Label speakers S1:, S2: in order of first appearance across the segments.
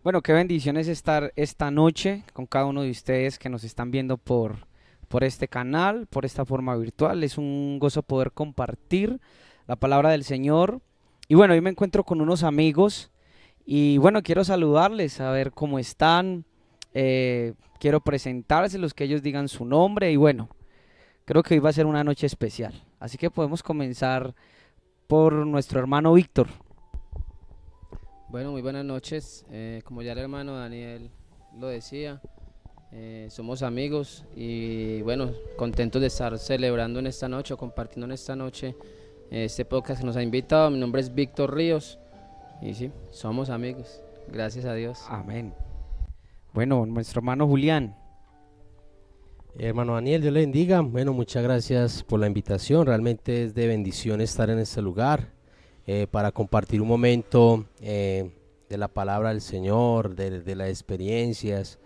S1: Bueno, qué bendición es estar esta noche con cada uno de ustedes que nos están viendo por este canal, por esta forma virtual. Es un gozo poder compartir la palabra del Señor. Y bueno, hoy me encuentro con unos amigos y bueno, quiero saludarles, a ver cómo están. Quiero presentárselos, que ellos digan su nombre y bueno, creo que hoy va a ser una noche especial. Así que podemos comenzar por nuestro hermano Víctor.
S2: Bueno, muy buenas noches. Como ya el hermano Daniel lo decía, somos amigos y bueno, contentos de estar celebrando en esta noche o compartiendo en esta noche este podcast que nos ha invitado. Mi nombre es Víctor Ríos y sí, somos amigos. Gracias a Dios.
S1: Amén. Bueno, nuestro hermano Julián.
S3: Hermano Daniel, Dios le bendiga. Bueno, muchas gracias por la invitación. Realmente es de bendición estar en este lugar para compartir un momento de la palabra del Señor, de las experiencias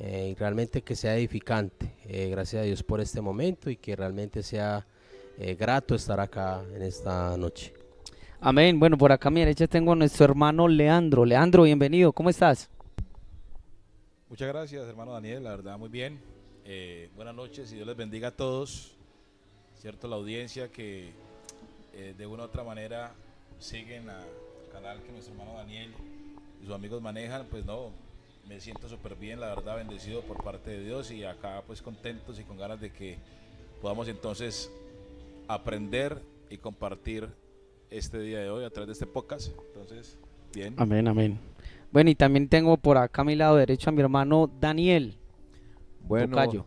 S3: y realmente que sea edificante. Gracias a Dios por este momento y que realmente sea grato estar acá en esta noche.
S1: Amén. Bueno, por acá a mi derecha tengo a nuestro hermano Leandro. Leandro, bienvenido. ¿Cómo estás?
S4: Muchas gracias, hermano Daniel, la verdad, muy bien. Buenas noches y Dios les bendiga a todos, cierto, la audiencia que de una u otra manera siguen al canal que nuestro hermano Daniel y sus amigos manejan. Pues no, me siento súper bien, la verdad, bendecido por parte de Dios y acá pues contentos y con ganas de que podamos entonces aprender y compartir este día de hoy a través de este podcast. Entonces, bien.
S1: Amén, amén. Bueno, y también tengo por acá a mi lado derecho a mi hermano Daniel
S5: Bueno,
S1: Tocayo.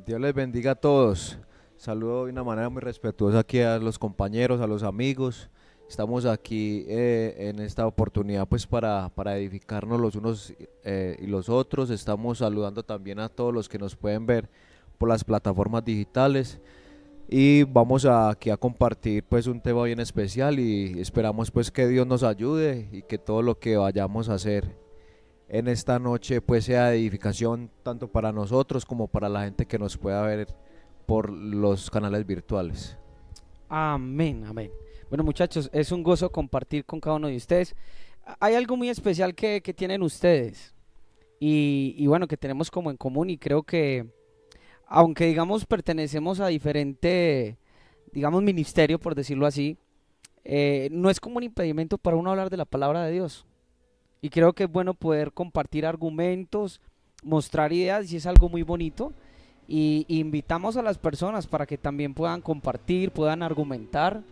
S5: Dios les bendiga a todos. Saludo de una manera muy respetuosa aquí a los compañeros, a los amigos. Estamos aquí en esta oportunidad pues para edificarnos los unos y los otros. Estamos saludando también a todos los que nos pueden ver por las plataformas digitales. Y vamos aquí a compartir pues un tema bien especial y esperamos pues que Dios nos ayude y que todo lo que vayamos a hacer en esta noche pues sea de edificación tanto para nosotros como para la gente que nos pueda ver por los canales virtuales.
S1: Amén, amén. Bueno, muchachos, es un gozo compartir con cada uno de ustedes. Hay algo muy especial que tienen ustedes y bueno, que tenemos como en común y creo que, aunque digamos pertenecemos a diferente, digamos, ministerio, por decirlo así, no es como un impedimento para uno hablar de la palabra de Dios. Y creo que es bueno poder compartir argumentos, mostrar ideas y es algo muy bonito. Y invitamos a las personas para que también puedan compartir, puedan argumentar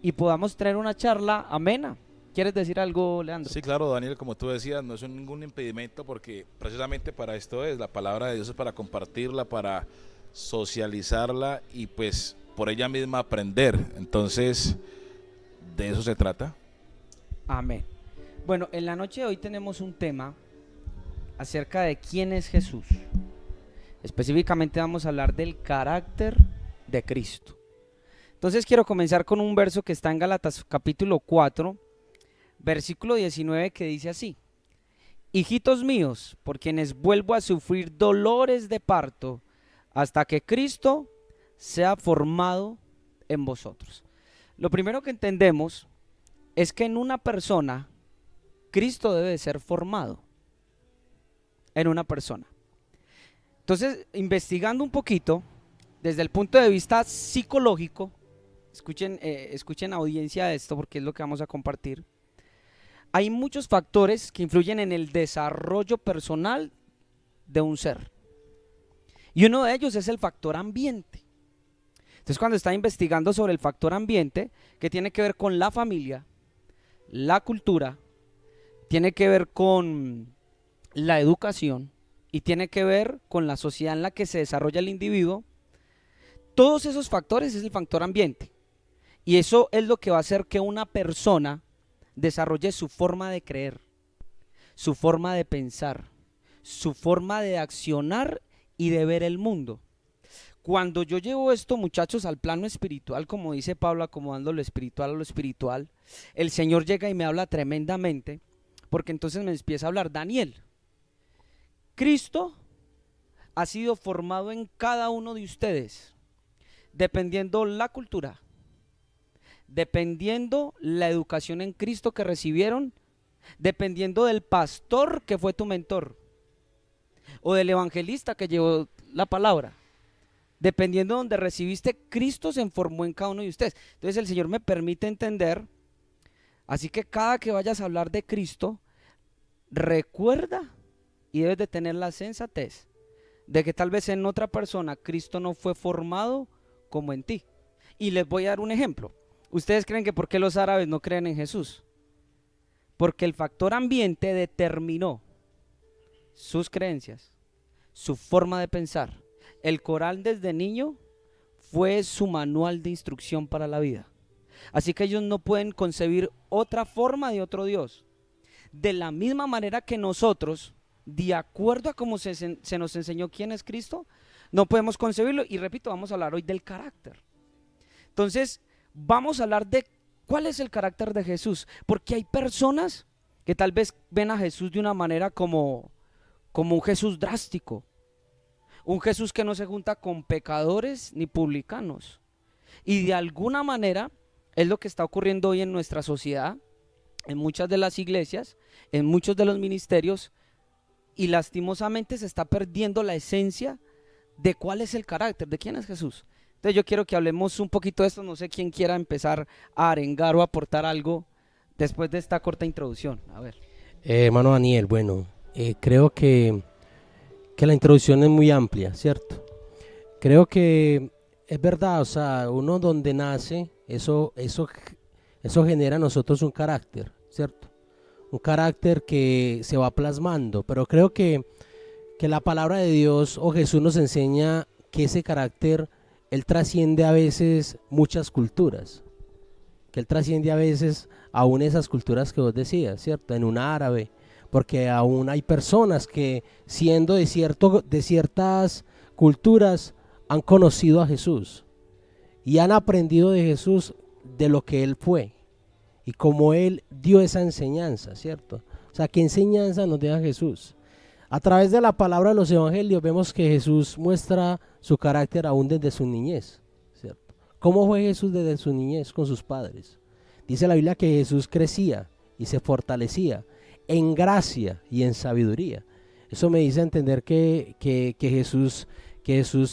S1: y podamos tener una charla amena. ¿Quieres decir algo, Leandro?
S4: Sí, claro, Daniel, como tú decías, no es ningún impedimento porque precisamente para esto es, la palabra de Dios es para compartirla, para socializarla y pues por ella misma aprender. Entonces, de eso se trata.
S1: Amén. Bueno, en la noche de hoy tenemos un tema acerca de quién es Jesús. Específicamente vamos a hablar del carácter de Cristo. Entonces quiero comenzar con un verso que está en Gálatas capítulo 4, versículo 19, que dice así: Hijitos míos, por quienes vuelvo a sufrir dolores de parto hasta que Cristo sea formado en vosotros. Lo primero que entendemos es que en una persona Cristo debe ser formado en una persona. Entonces, investigando un poquito desde el punto de vista psicológico, escuchen audiencia de esto porque es lo que vamos a compartir. Hay muchos factores que influyen en el desarrollo personal de un ser. Y uno de ellos es el factor ambiente. Entonces, cuando está investigando sobre el factor ambiente, que tiene que ver con la familia, la cultura, tiene que ver con la educación y tiene que ver con la sociedad en la que se desarrolla el individuo, todos esos factores es el factor ambiente. Y eso es lo que va a hacer que una persona desarrolle su forma de creer, su forma de pensar, su forma de accionar y de ver el mundo. Cuando yo llevo esto, muchachos, al plano espiritual, como dice Pablo, acomodando lo espiritual a lo espiritual, el Señor llega y me habla tremendamente, porque entonces me empieza a hablar: Daniel, Cristo ha sido formado en cada uno de ustedes, dependiendo la cultura, dependiendo la educación en Cristo que recibieron, dependiendo del pastor que fue tu mentor, o del evangelista que llevó la palabra. Dependiendo de donde recibiste, Cristo se formó en cada uno de ustedes. Entonces el Señor me permite entender, así que cada que vayas a hablar de Cristo, recuerda y debes de tener la sensatez de que tal vez en otra persona Cristo no fue formado como en ti. Y les voy a dar un ejemplo. ¿Ustedes creen que por qué los árabes no creen en Jesús? Porque el factor ambiente determinó sus creencias, su forma de pensar. El Corán desde niño fue su manual de instrucción para la vida. Así que ellos no pueden concebir otra forma de otro Dios. De la misma manera que nosotros, de acuerdo a cómo se nos enseñó quién es Cristo, no podemos concebirlo. Y repito, vamos a hablar hoy del carácter. Entonces, vamos a hablar de cuál es el carácter de Jesús. Porque hay personas que tal vez ven a Jesús de una manera como un Jesús drástico. Un Jesús que no se junta con pecadores ni publicanos. Y de alguna manera es lo que está ocurriendo hoy en nuestra sociedad, en muchas de las iglesias, en muchos de los ministerios, y lastimosamente se está perdiendo la esencia de cuál es el carácter, de quién es Jesús. Entonces yo quiero que hablemos un poquito de esto. No sé quién quiera empezar a arengar o aportar algo después de esta corta introducción. A ver.
S3: Hermano Daniel, bueno, creo que la introducción es muy amplia, ¿cierto? Creo que es verdad, o sea, uno donde nace, eso genera en nosotros un carácter, ¿cierto? Un carácter que se va plasmando, pero creo que la palabra de Dios o Jesús nos enseña que ese carácter, él trasciende a veces muchas culturas, que él trasciende a veces aún esas culturas que vos decías, ¿cierto? En un árabe, porque aún hay personas que siendo de ciertas culturas han conocido a Jesús y han aprendido de Jesús, de lo que él fue y cómo él dio esa enseñanza, ¿cierto? O sea, ¿qué enseñanza nos deja Jesús? A través de la palabra de los evangelios vemos que Jesús muestra su carácter aún desde su niñez, ¿cierto? ¿Cómo fue Jesús desde su niñez con sus padres? Dice la Biblia que Jesús crecía y se fortalecía en gracia y en sabiduría. Eso me dice entender que Jesús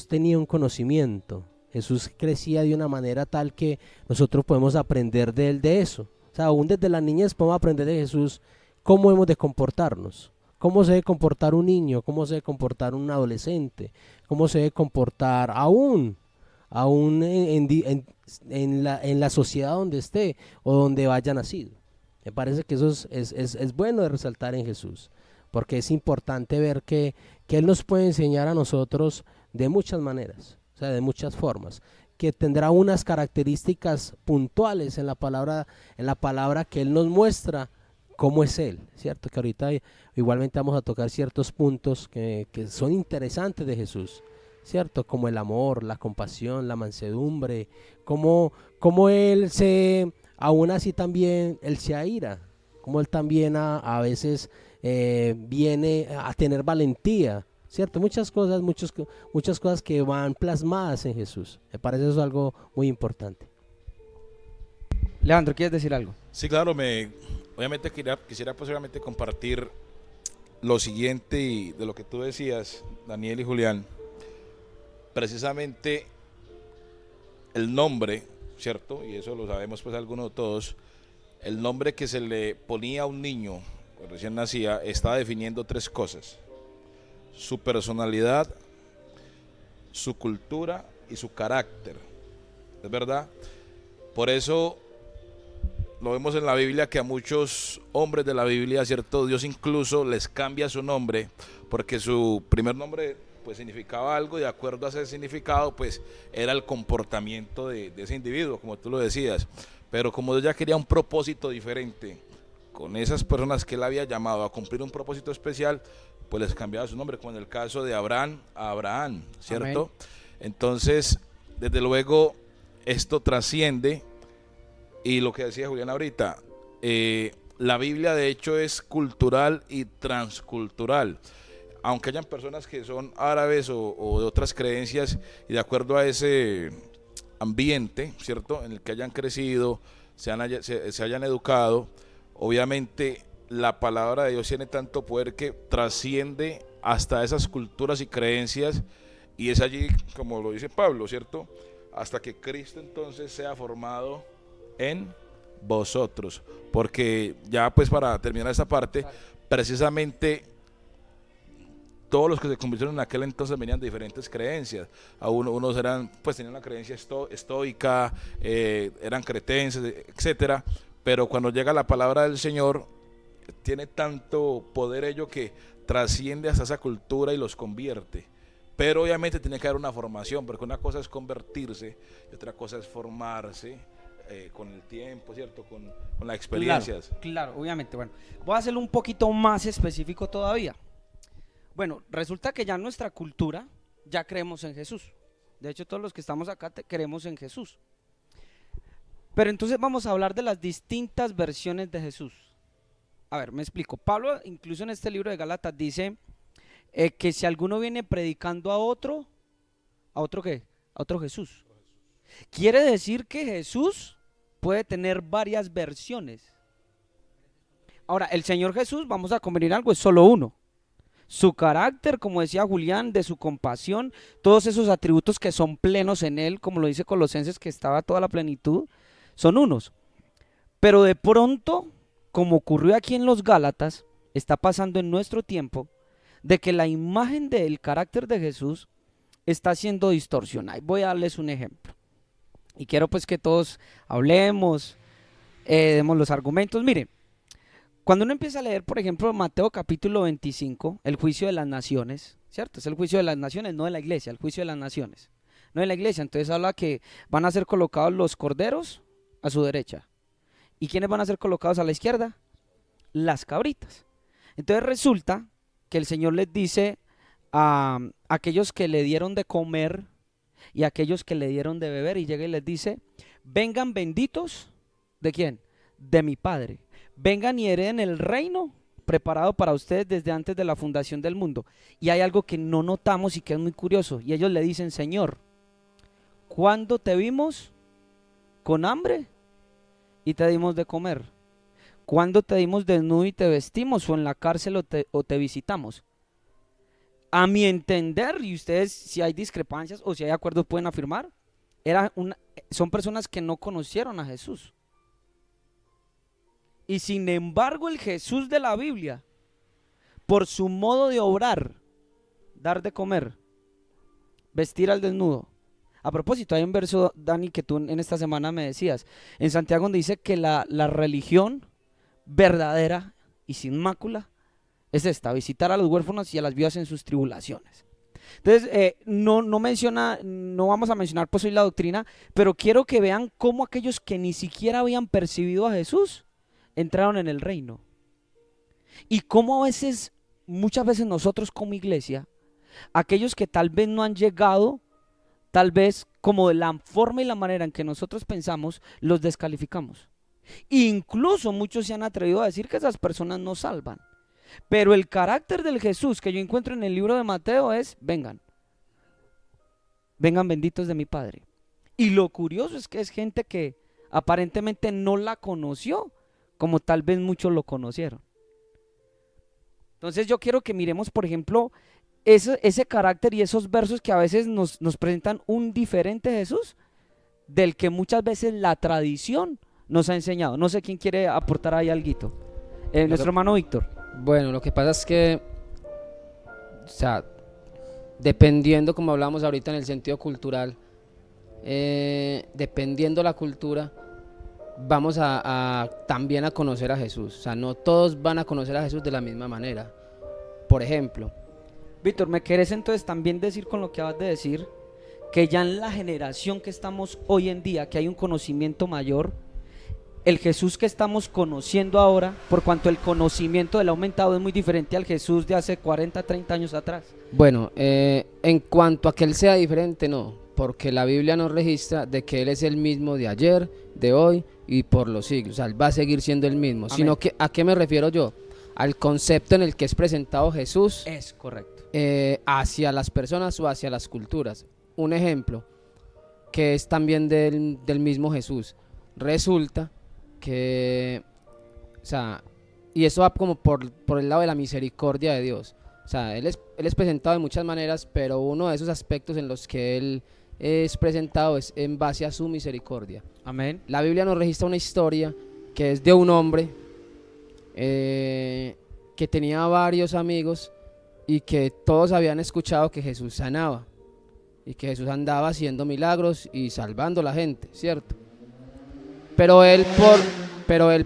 S3: tenía un conocimiento. Jesús crecía de una manera tal que nosotros podemos aprender de él de eso. O sea, aún desde la niñez podemos aprender de Jesús cómo hemos de comportarnos, cómo se debe comportar un niño, cómo se debe comportar un adolescente, cómo se debe comportar aún en la sociedad donde esté o donde haya nacido. Me parece que eso es bueno de resaltar en Jesús, porque es importante ver que Él nos puede enseñar a nosotros de muchas maneras, o sea, de muchas formas, que tendrá unas características puntuales en la palabra que Él nos muestra cómo es Él, ¿cierto? Que ahorita igualmente vamos a tocar ciertos puntos que son interesantes de Jesús, ¿cierto? Como el amor, la compasión, la mansedumbre, como Él aún así también Él se aira, como Él también a veces viene a tener valentía, ¿cierto? Muchas cosas que van plasmadas en Jesús. Me parece eso algo muy importante.
S1: Leandro, ¿quieres decir algo?
S4: Sí, claro, obviamente quisiera posiblemente compartir lo siguiente y de lo que tú decías, Daniel y Julián. Precisamente el nombre, ¿cierto? Y eso lo sabemos pues algunos de todos. El nombre que se le ponía a un niño cuando recién nacía está definiendo tres cosas: su personalidad, su cultura y su carácter. ¿Es verdad? Por eso lo vemos en la Biblia que a muchos hombres de la Biblia, ¿cierto? Dios incluso les cambia su nombre, porque su primer nombre pues significaba algo, y de acuerdo a ese significado pues era el comportamiento de ese individuo, como tú lo decías. Pero como Dios ya quería un propósito diferente con esas personas que él había llamado a cumplir un propósito especial, pues les cambiaba su nombre, como en el caso de Abraham a Abraham, ¿cierto? Amén. Entonces, desde luego, esto trasciende, y lo que decía Julián ahorita, la Biblia de hecho es cultural y transcultural. Aunque hayan personas que son árabes o de otras creencias, y de acuerdo a ese ambiente, ¿cierto?, en el que hayan crecido, se hayan educado, obviamente la palabra de Dios tiene tanto poder que trasciende hasta esas culturas y creencias, y es allí, como lo dice Pablo, ¿cierto? Hasta que Cristo entonces sea formado en vosotros. Porque ya pues para terminar esta parte, precisamente todos los que se convirtieron en aquel entonces venían de diferentes creencias. Unos eran, pues tenían una creencia estoica, eran cretenses, etcétera. Pero cuando llega la palabra del Señor, tiene tanto poder ello que trasciende hasta esa cultura y los convierte. Pero obviamente tiene que haber una formación, porque una cosa es convertirse y otra cosa es formarse con el tiempo, ¿cierto? Con las experiencias.
S1: Claro, obviamente. Bueno, voy a hacerlo un poquito más específico todavía. Bueno, resulta que ya en nuestra cultura ya creemos en Jesús. De hecho, todos los que estamos acá creemos en Jesús. Pero entonces vamos a hablar de las distintas versiones de Jesús. A ver, me explico. Pablo, incluso en este libro de Gálatas, dice que si alguno viene predicando ¿a otro qué? A otro Jesús. Quiere decir que Jesús puede tener varias versiones. Ahora, el Señor Jesús, vamos a convenir algo, es solo uno. Su carácter, como decía Julián, de su compasión, todos esos atributos que son plenos en él, como lo dice Colosenses, que estaba toda la plenitud, son unos. Pero de pronto, como ocurrió aquí en los Gálatas, está pasando en nuestro tiempo, de que la imagen del carácter de Jesús está siendo distorsionada. Voy a darles un ejemplo. Y quiero pues que todos hablemos, demos los argumentos. Mire, cuando uno empieza a leer, por ejemplo, Mateo capítulo 25, el juicio de las naciones, ¿cierto? Es el juicio de las naciones, no de la iglesia, el juicio de las naciones, no de la iglesia. Entonces habla que van a ser colocados los corderos a su derecha. ¿Y quiénes van a ser colocados a la izquierda? Las cabritas. Entonces resulta que el Señor les dice a aquellos que le dieron de comer y a aquellos que le dieron de beber, y llega y les dice: vengan benditos, ¿de quién? De mi Padre. Vengan y hereden el reino preparado para ustedes desde antes de la fundación del mundo. Y hay algo que no notamos y que es muy curioso, y ellos le dicen: Señor, ¿cuándo te vimos con hambre y te dimos de comer? ¿Cuándo te dimos desnudo y te vestimos? ¿O en la cárcel o te visitamos? A mi entender, y ustedes, si hay discrepancias o si hay acuerdos, pueden afirmar, son personas que no conocieron a Jesús. Y sin embargo, el Jesús de la Biblia, por su modo de obrar, dar de comer, vestir al desnudo. A propósito, hay un verso, Dani, que tú en esta semana me decías, en Santiago, donde dice que la religión verdadera y sin mácula es esta: visitar a los huérfanos y a las viudas en sus tribulaciones. Entonces, no vamos a mencionar pues hoy la doctrina, pero quiero que vean cómo aquellos que ni siquiera habían percibido a Jesús entraron en el reino. Y cómo muchas veces nosotros como iglesia, aquellos que tal vez no han llegado, tal vez como de la forma y la manera en que nosotros pensamos, los descalificamos. Incluso muchos se han atrevido a decir que esas personas no salvan. Pero el carácter del Jesús que yo encuentro en el libro de Mateo es: vengan benditos de mi Padre. Y lo curioso es que es gente que aparentemente no la conoció como tal vez muchos lo conocieron. Entonces yo quiero que miremos, por ejemplo, ese carácter y esos versos que a veces nos presentan un diferente Jesús del que muchas veces la tradición nos ha enseñado. No sé quién quiere aportar ahí alguito. Nuestro hermano Víctor.
S2: Bueno, lo que pasa es que, o sea, dependiendo, como hablamos ahorita en el sentido cultural, dependiendo la cultura, vamos también a conocer a Jesús. O sea, no todos van a conocer a Jesús de la misma manera. Por ejemplo,
S1: Víctor, ¿me querés entonces también decir con lo que acabas de decir que ya en la generación que estamos hoy en día, que hay un conocimiento mayor, el Jesús que estamos conociendo ahora, por cuanto el conocimiento del aumentado, es muy diferente al Jesús de hace 40, 30 años atrás?
S2: bueno, en cuanto a que Él sea diferente, no, porque la Biblia nos registra de que Él es el mismo de ayer, de hoy y por los siglos. O sea, Él va a seguir siendo el mismo.
S1: Amén.
S2: Sino que, ¿a qué me refiero yo? Al concepto en el que es presentado Jesús
S1: Es correcto.
S2: hacia las personas o hacia las culturas. Un ejemplo que es también del mismo Jesús. Resulta que, o sea, y eso va como por el lado de la misericordia de Dios. O sea, él es presentado de muchas maneras, pero uno de esos aspectos en los que él es presentado es en base a su misericordia.
S1: Amén.
S2: La Biblia nos registra una historia que es de un hombre que tenía varios amigos y que todos habían escuchado que Jesús sanaba y que Jesús andaba haciendo milagros y salvando a la gente, ¿cierto? Pero él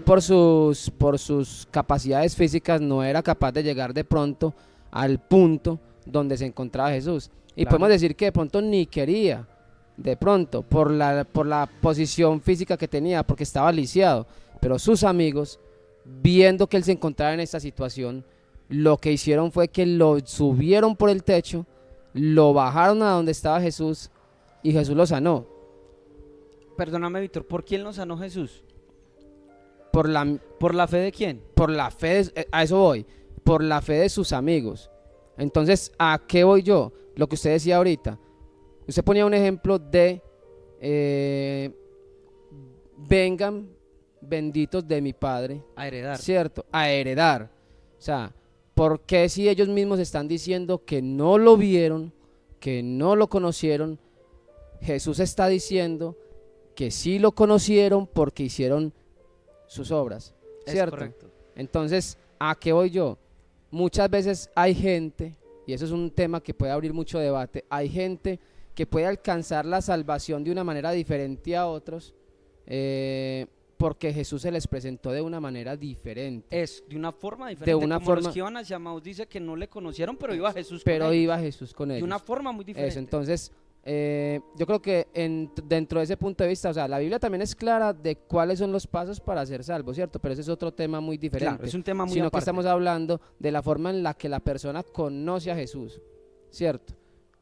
S2: por sus capacidades físicas no era capaz de llegar de pronto al punto donde se encontraba Jesús. Y
S1: Claro.
S2: podemos decir que de pronto ni quería, de pronto, por la posición física que tenía, porque estaba lisiado. Pero sus amigos, viendo que él se encontraba en esta situación, lo que hicieron fue que lo subieron por el techo, lo bajaron a donde estaba Jesús y Jesús lo sanó.
S1: Perdóname, Víctor, ¿por quién lo sanó Jesús?
S2: Por la,
S1: ¿Por la fe de quién?
S2: por la fe, a eso voy, por la fe de sus amigos. Entonces, ¿a qué voy yo? Lo que usted decía ahorita. Usted ponía un ejemplo de vengan benditos de mi Padre,
S1: A heredar.
S2: ¿cierto? A heredar. O sea, ¿por qué si ellos mismos están diciendo que no lo vieron, que no lo conocieron? Jesús está diciendo que sí lo conocieron porque hicieron sus obras,
S1: Es
S2: ¿cierto?
S1: correcto.
S2: Entonces, ¿a qué voy yo? Muchas veces hay gente, y eso es un tema que puede abrir mucho debate, hay gente que puede alcanzar la salvación de una manera diferente a otros, porque Jesús se les presentó de una manera diferente.
S1: Es de una forma diferente.
S2: una
S1: como los
S2: forma-
S1: que iban hacia Maús dice que no le conocieron, pero iba Jesús
S2: Pero
S1: con ellos.
S2: iba Jesús con ellos.
S1: De una forma muy diferente.
S2: Eso, entonces, yo creo que dentro de ese punto de vista, o sea, la Biblia también es clara de cuáles son los pasos para ser salvo, ¿cierto? Pero ese es otro tema muy diferente.
S1: Claro, es un tema muy
S2: Sino que
S1: aparte.
S2: estamos hablando de la forma en la que la persona conoce a Jesús, ¿cierto?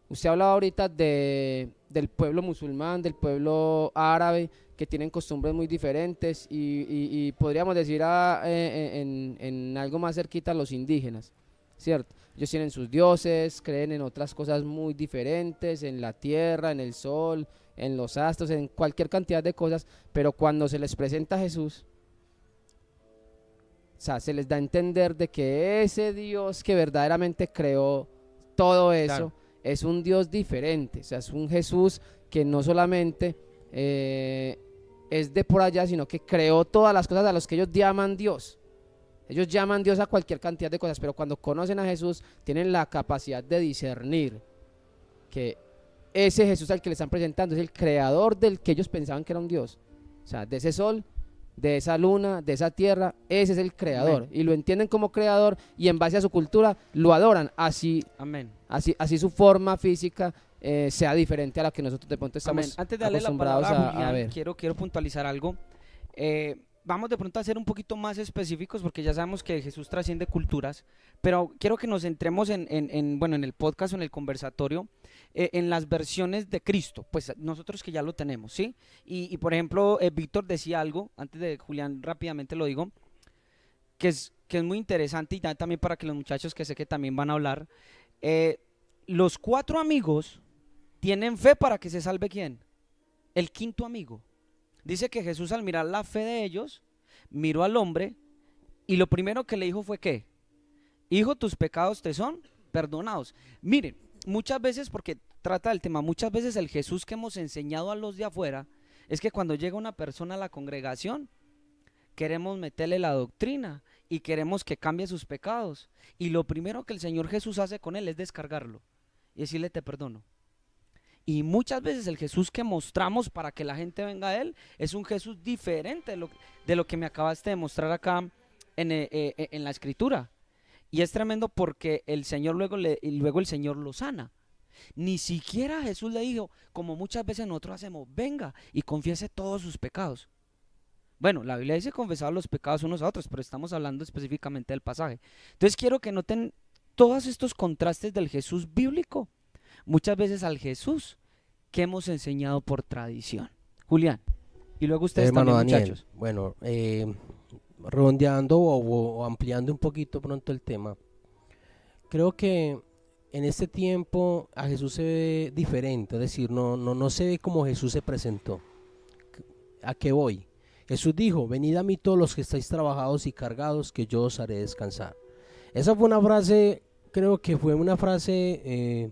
S2: Usted hablaba ahorita del pueblo musulmán, del pueblo árabe, que tienen costumbres muy diferentes y podríamos decir en algo más cerquita los indígenas, ¿cierto? Ellos tienen sus dioses, creen en otras cosas muy diferentes, en la tierra, en el sol, en los astros, en cualquier cantidad de cosas, pero cuando se les presenta a Jesús, o sea, se les da a entender de que ese Dios que verdaderamente creó todo eso,
S1: Claro.
S2: es un Dios diferente, o sea, es un Jesús que no solamente es de por allá, sino que creó todas las cosas a las que ellos llaman Dios. Ellos llaman Dios a cualquier cantidad de cosas, pero cuando conocen a Jesús tienen la capacidad de discernir que ese Jesús al que le están presentando es el creador del que ellos pensaban que era un Dios. O sea, de ese sol, de esa luna, de esa tierra, ese es el creador.
S1: Amén.
S2: Y lo entienden como creador y en base a su cultura lo adoran. Así
S1: Amén.
S2: su forma física sea diferente a la que nosotros de pronto
S1: Amén.
S2: estamos
S1: Antes de darle la
S2: acostumbrados
S1: palabra a
S2: a
S1: Julián,
S2: ver.
S1: quiero puntualizar algo. Vamos de pronto a ser un poquito más específicos porque ya sabemos que Jesús trasciende culturas, pero quiero que nos centremos bueno, en el podcast o en el conversatorio, en las versiones de Cristo, pues nosotros que ya lo tenemos, ¿sí? Y por ejemplo, Víctor decía algo, antes de Julián rápidamente lo digo, que es muy interesante y también para que los muchachos que sé que también van a hablar, los 4 amigos tienen fe para que se salve ¿quién? El quinto amigo. Dice que Jesús al mirar la fe de ellos, miró al hombre y lo primero que le dijo fue ¿qué? Hijo, tus pecados te son perdonados. Miren, muchas veces, porque trata del tema, muchas veces el Jesús que hemos enseñado a los de afuera es que cuando llega una persona a la congregación, queremos meterle la doctrina y queremos que cambie sus pecados. Y lo primero que el Señor Jesús hace con él es descargarlo y decirle te perdono. Y muchas veces el Jesús que mostramos para que la gente venga a Él es un Jesús diferente de lo que me acabaste de mostrar acá en la Escritura. Y es tremendo porque el Señor luego el Señor lo sana. Ni siquiera Jesús le dijo, como muchas veces nosotros hacemos, venga y confiese todos sus pecados. Bueno, la Biblia dice confesar los pecados unos a otros, pero estamos hablando específicamente del pasaje. Entonces quiero que noten todos estos contrastes del Jesús bíblico. Muchas veces al Jesús que hemos enseñado por tradición. Julián, y luego ustedes
S3: Hermano
S1: también,
S3: Daniel,
S1: muchachos.
S3: bueno, redondeando o ampliando un poquito pronto el tema, creo que en este tiempo a Jesús se ve diferente, es decir, no se ve como Jesús se presentó. ¿A qué voy? Jesús dijo, venid a mí todos los que estáis trabajados y cargados, que yo os haré descansar. Esa fue una frase, creo que fue una frase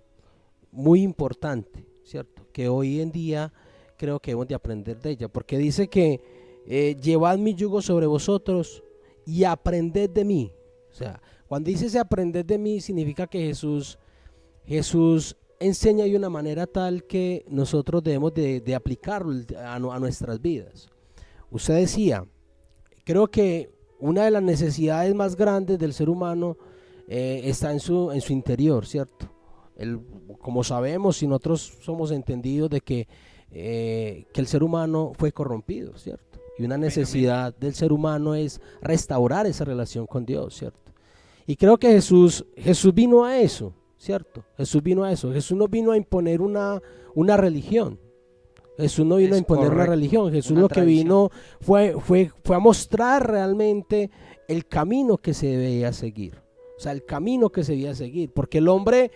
S3: muy importante, ¿cierto? Que hoy en día creo que debemos de aprender de ella, porque dice que llevad mi yugo sobre vosotros y aprended de mí. O sea, cuando dice ese aprended de mí, significa que Jesús enseña de una manera tal que nosotros debemos de aplicarlo a nuestras vidas. Usted decía, creo que una de las necesidades más grandes del ser humano está en su interior, ¿cierto? Como sabemos y nosotros somos entendidos de que el ser humano fue corrompido, ¿cierto? Y una necesidad del ser humano es restaurar esa relación con Dios, ¿cierto? Y creo que Jesús vino a eso, ¿cierto? Jesús vino a eso. Jesús no vino a imponer una religión. Jesús no vino a imponer una religión. Jesús lo que vino fue a mostrar realmente el camino que se debía seguir. O sea, el camino que se debía seguir. Porque el hombre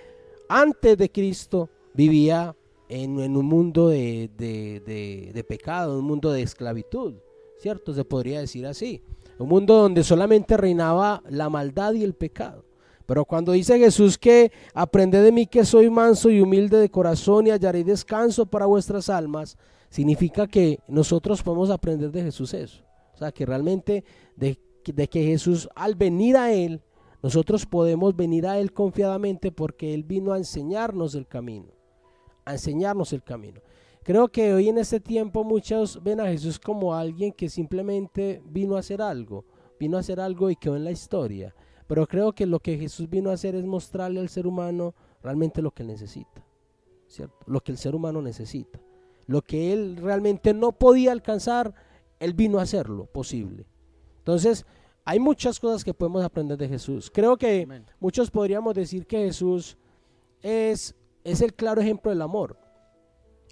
S3: antes de Cristo vivía en un mundo de pecado, un mundo de esclavitud, ¿cierto? Se podría decir así. Un mundo donde solamente reinaba la maldad y el pecado. Pero cuando dice Jesús que aprended de mí que soy manso y humilde de corazón y hallaréis descanso para vuestras almas, significa que nosotros podemos aprender de Jesús eso. O sea, que realmente de que Jesús, al venir a Él, nosotros podemos venir a Él confiadamente porque Él vino a enseñarnos el camino. A enseñarnos el camino. Creo que hoy en este tiempo muchos ven a Jesús como alguien que simplemente vino a hacer algo y quedó en la historia. Pero creo que lo que Jesús vino a hacer es mostrarle al ser humano realmente lo que él necesita, ¿cierto? Lo que el ser humano necesita. Lo que él realmente no podía alcanzar, él vino a hacerlo posible. Entonces, hay muchas cosas que podemos aprender de Jesús. Creo que muchos podríamos decir que Jesús es el claro ejemplo del amor.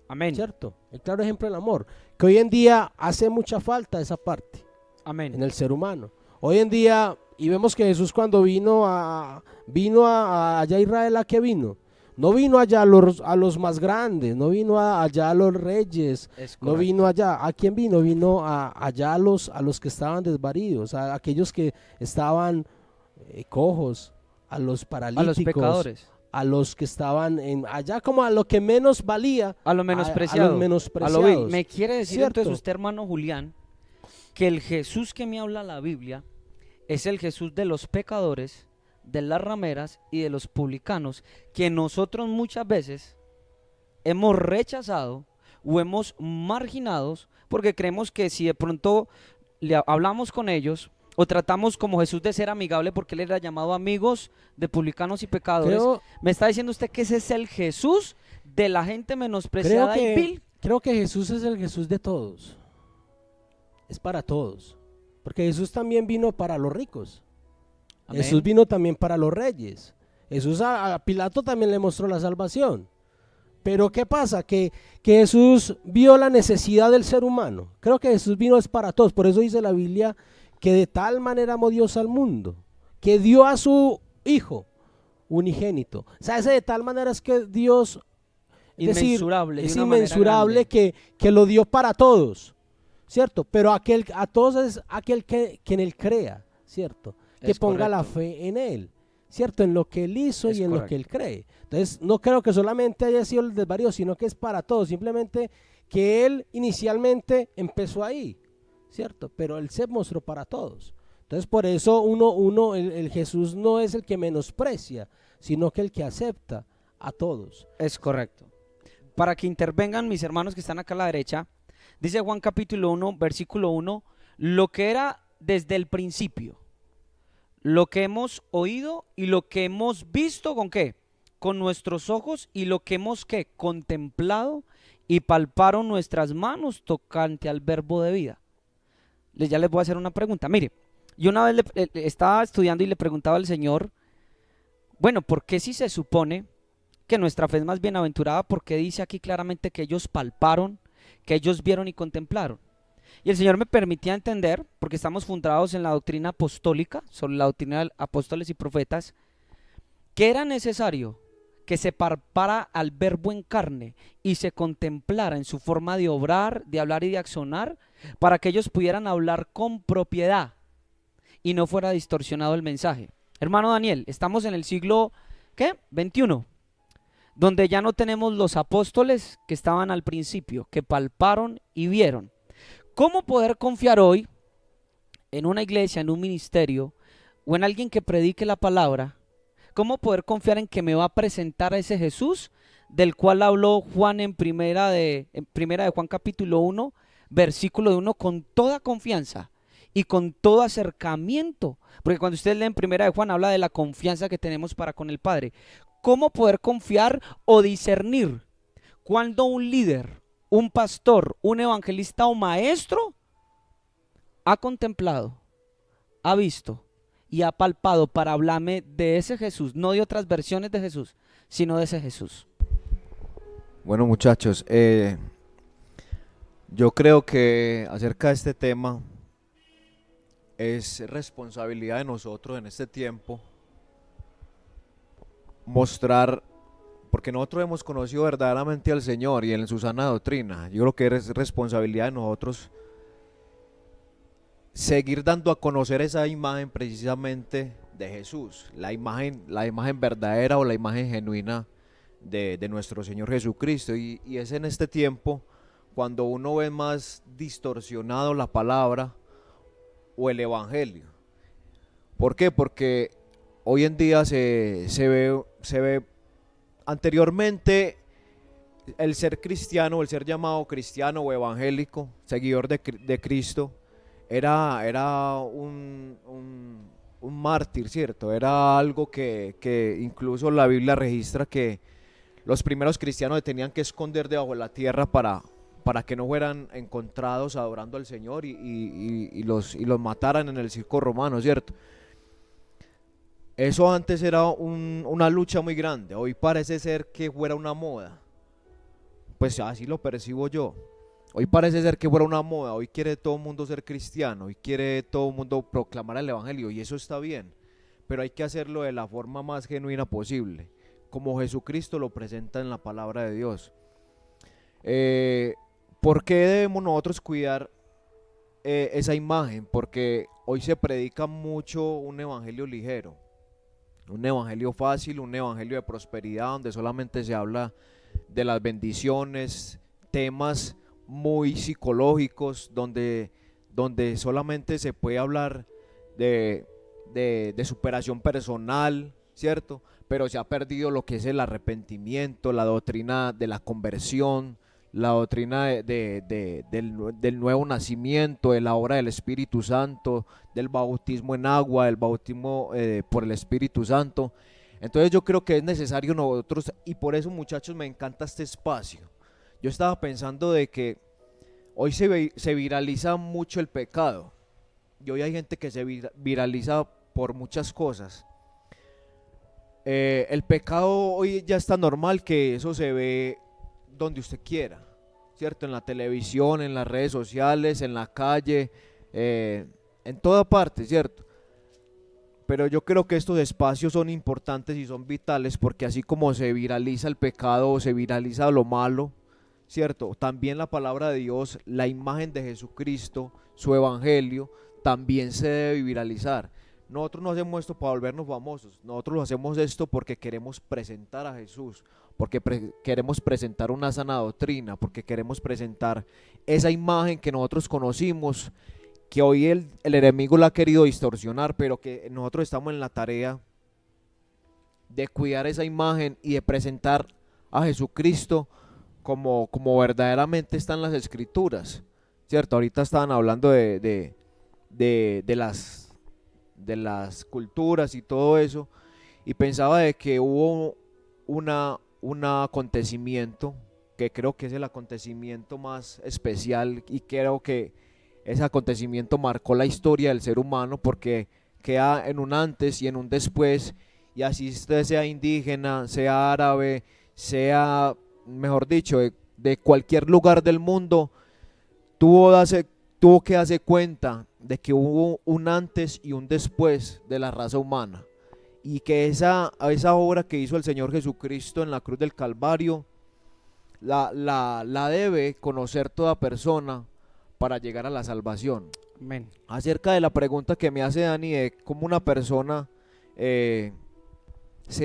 S1: Amén.
S3: ¿Cierto? El claro ejemplo del amor. Que hoy en día hace mucha falta esa parte.
S1: Amén.
S3: En el ser humano. Hoy en día, y vemos que Jesús cuando vino allá a Israel, ¿a qué vino? No vino allá a los más grandes, no vino allá a los reyes, no vino allá. ¿A quién vino? Vino allá a los que estaban desvaridos, a aquellos que estaban cojos, a los paralíticos,
S1: a los pecadores,
S3: a los que estaban allá como a lo que menos valía,
S1: a lo menospreciado,
S3: a los menospreciados.
S1: A lo vil. Me quiere decir
S3: ¿cierto?
S1: entonces usted, hermano Julián, que el Jesús que me habla la Biblia es el Jesús de los pecadores, de las rameras y de los publicanos, que nosotros muchas veces hemos rechazado o hemos marginado porque creemos que si de pronto hablamos con ellos o tratamos como Jesús de ser amigable, porque él era llamado amigos de publicanos y pecadores, me está diciendo usted que ese es el Jesús de la gente menospreciada y vil.
S3: Creo que Jesús es el Jesús de todos, es para todos, porque Jesús también vino para los ricos. Amén. Jesús vino también para los reyes. Jesús a Pilato también le mostró la salvación. Pero ¿qué pasa? Que Jesús vio la necesidad del ser humano. Creo que Jesús vino es para todos. Por eso dice la Biblia que de tal manera amó Dios al mundo, que dio a su Hijo unigénito. O sea, ese de tal manera es que Dios
S1: inmensurable,
S3: es inmensurable que lo dio para todos, ¿cierto? Pero a todos es aquel que en él crea, ¿cierto? Que ponga la fe en él, ¿cierto? En lo que él hizo y en lo que él cree. Entonces, no creo que solamente haya sido el desvarío, sino que es para todos. Simplemente que él inicialmente empezó ahí, ¿cierto? Pero él se mostró para todos. Entonces, por eso el Jesús no es el que menosprecia, sino que el que acepta a todos.
S1: Es correcto. Para que intervengan mis hermanos que están acá a la derecha, dice Juan capítulo 1, versículo 1, lo que era desde el principio, lo que hemos oído y lo que hemos visto, ¿con qué? Con nuestros ojos, y lo que hemos, ¿qué? Contemplado y palparon nuestras manos tocante al verbo de vida. Ya les voy a hacer una pregunta. Mire, yo una vez estaba estudiando y le preguntaba al Señor, bueno, ¿por qué si se supone que nuestra fe es más bienaventurada? Porque dice aquí claramente que ellos palparon, que ellos vieron y contemplaron. Y el Señor me permitía entender, porque estamos fundados en la doctrina apostólica, sobre la doctrina de apóstoles y profetas, que era necesario que se parpara al verbo en carne y se contemplara en su forma de obrar, de hablar y de accionar, para que ellos pudieran hablar con propiedad y no fuera distorsionado el mensaje. Hermano Daniel, estamos en el siglo, ¿qué? 21, donde ya no tenemos los apóstoles que estaban al principio, que palparon y vieron. ¿Cómo poder confiar hoy en una iglesia, en un ministerio o en alguien que predique la palabra? ¿Cómo poder confiar en que me va a presentar a ese Jesús del cual habló Juan en primera de Juan capítulo 1, versículo 1, con toda confianza y con todo acercamiento? Porque cuando ustedes leen primera de Juan habla de la confianza que tenemos para con el Padre. ¿Cómo poder confiar o discernir cuando un líder, un pastor, un evangelista o maestro ha contemplado, ha visto y ha palpado para hablarme de ese Jesús, no de otras versiones de Jesús, sino de ese Jesús?
S5: Bueno, muchachos, yo creo que acerca de este tema es responsabilidad de nosotros en este tiempo mostrar, porque nosotros hemos conocido verdaderamente al Señor y en su sana doctrina. Yo creo que es responsabilidad de nosotros seguir dando a conocer esa imagen precisamente de Jesús, la imagen verdadera o la imagen genuina de nuestro Señor Jesucristo. Y es en este tiempo cuando uno ve más distorsionado la palabra o el evangelio. ¿Por qué? Porque hoy en día se ve anteriormente el ser cristiano, el ser llamado cristiano o evangélico, seguidor de Cristo, era un mártir, ¿cierto? Era algo que incluso la Biblia registra que los primeros cristianos se tenían que esconder debajo de la tierra para que no fueran encontrados adorando al Señor y los mataran en el circo romano, ¿cierto? Eso antes era una lucha muy grande. Hoy parece ser que fuera una moda. Pues así lo percibo yo. Hoy parece ser que fuera una moda. Hoy quiere todo el mundo ser cristiano. Hoy quiere todo el mundo proclamar el evangelio. Y eso está bien. Pero hay que hacerlo de la forma más genuina posible, como Jesucristo lo presenta en la palabra de Dios. ¿Por qué debemos nosotros cuidar esa imagen? Porque hoy se predica mucho un evangelio ligero, un evangelio fácil, un evangelio de prosperidad, donde solamente se habla de las bendiciones, temas muy psicológicos, donde solamente se puede hablar de superación personal, ¿cierto? Pero se ha perdido lo que es el arrepentimiento, la doctrina de la conversión, la doctrina del nuevo nacimiento, de la obra del Espíritu Santo, del bautismo en agua, del bautismo por el Espíritu Santo. Entonces yo creo que es necesario nosotros, y por eso, muchachos, me encanta este espacio. Yo estaba pensando de que hoy se viraliza mucho el pecado, y hoy hay gente que se viraliza por muchas cosas. El pecado hoy ya está normal, que eso se ve donde usted quiera, ¿cierto? En la televisión, en las redes sociales, en la calle, en toda parte, ¿cierto? Pero yo creo que estos espacios son importantes y son vitales, porque así como se viraliza el pecado, se viraliza lo malo, ¿cierto? También la palabra de Dios, la imagen de Jesucristo, su evangelio, también se debe viralizar. Nosotros no hacemos esto para volvernos famosos, nosotros lo hacemos esto porque queremos presentar a Jesús, porque queremos presentar una sana doctrina, porque queremos presentar esa imagen que nosotros conocimos, que hoy el enemigo la ha querido distorsionar, pero que nosotros estamos en la tarea de cuidar esa imagen y de presentar a Jesucristo como verdaderamente están las Escrituras, ¿cierto? Ahorita estaban hablando de las culturas y todo eso, y pensaba de que hubo un acontecimiento que creo que es el acontecimiento más especial, y creo que ese acontecimiento marcó la historia del ser humano, porque queda en un antes y en un después, y así usted sea indígena, sea árabe, sea, mejor dicho, de cualquier lugar del mundo, tuvo que darse cuenta de que hubo un antes y un después de la raza humana, y que esa obra que hizo el Señor Jesucristo en la cruz del Calvario la debe conocer toda persona para llegar a la salvación.
S1: Amén.
S5: Acerca de la pregunta que me hace Dani de cómo una persona se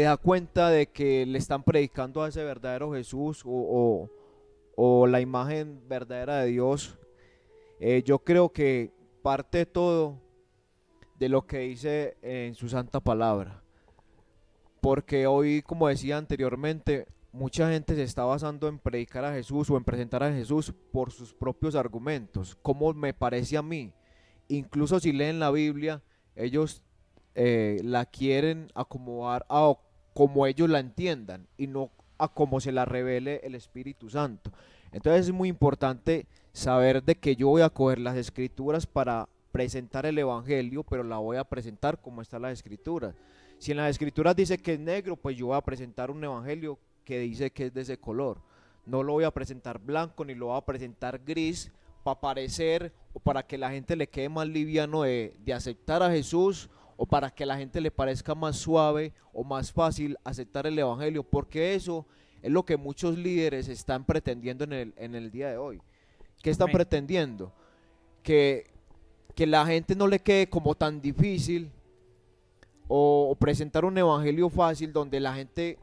S5: da cuenta de que le están predicando a ese verdadero Jesús o la imagen verdadera de Dios, yo creo que parte de todo de lo que dice en su santa palabra, porque hoy, como decía anteriormente, mucha gente se está basando en predicar a Jesús o en presentar a Jesús por sus propios argumentos, como me parece a mí. Incluso si leen la Biblia, ellos la quieren acomodar a como ellos la entiendan y no a como se la revele el Espíritu Santo. Entonces es muy importante saber de que yo voy a coger las escrituras para presentar el evangelio, pero la voy a presentar como están las escrituras. Si en las escrituras dice que es negro, pues yo voy a presentar un evangelio que dice que es de ese color. No lo voy a presentar blanco ni lo voy a presentar gris para parecer o para que la gente le quede más liviano de aceptar a Jesús, o para que a la gente le parezca más suave o más fácil aceptar el evangelio, porque eso es lo que muchos líderes están pretendiendo en el día de hoy. ¿Qué están
S1: Amén.
S5: pretendiendo? Que la gente no le quede como tan difícil o presentar un evangelio fácil donde la gente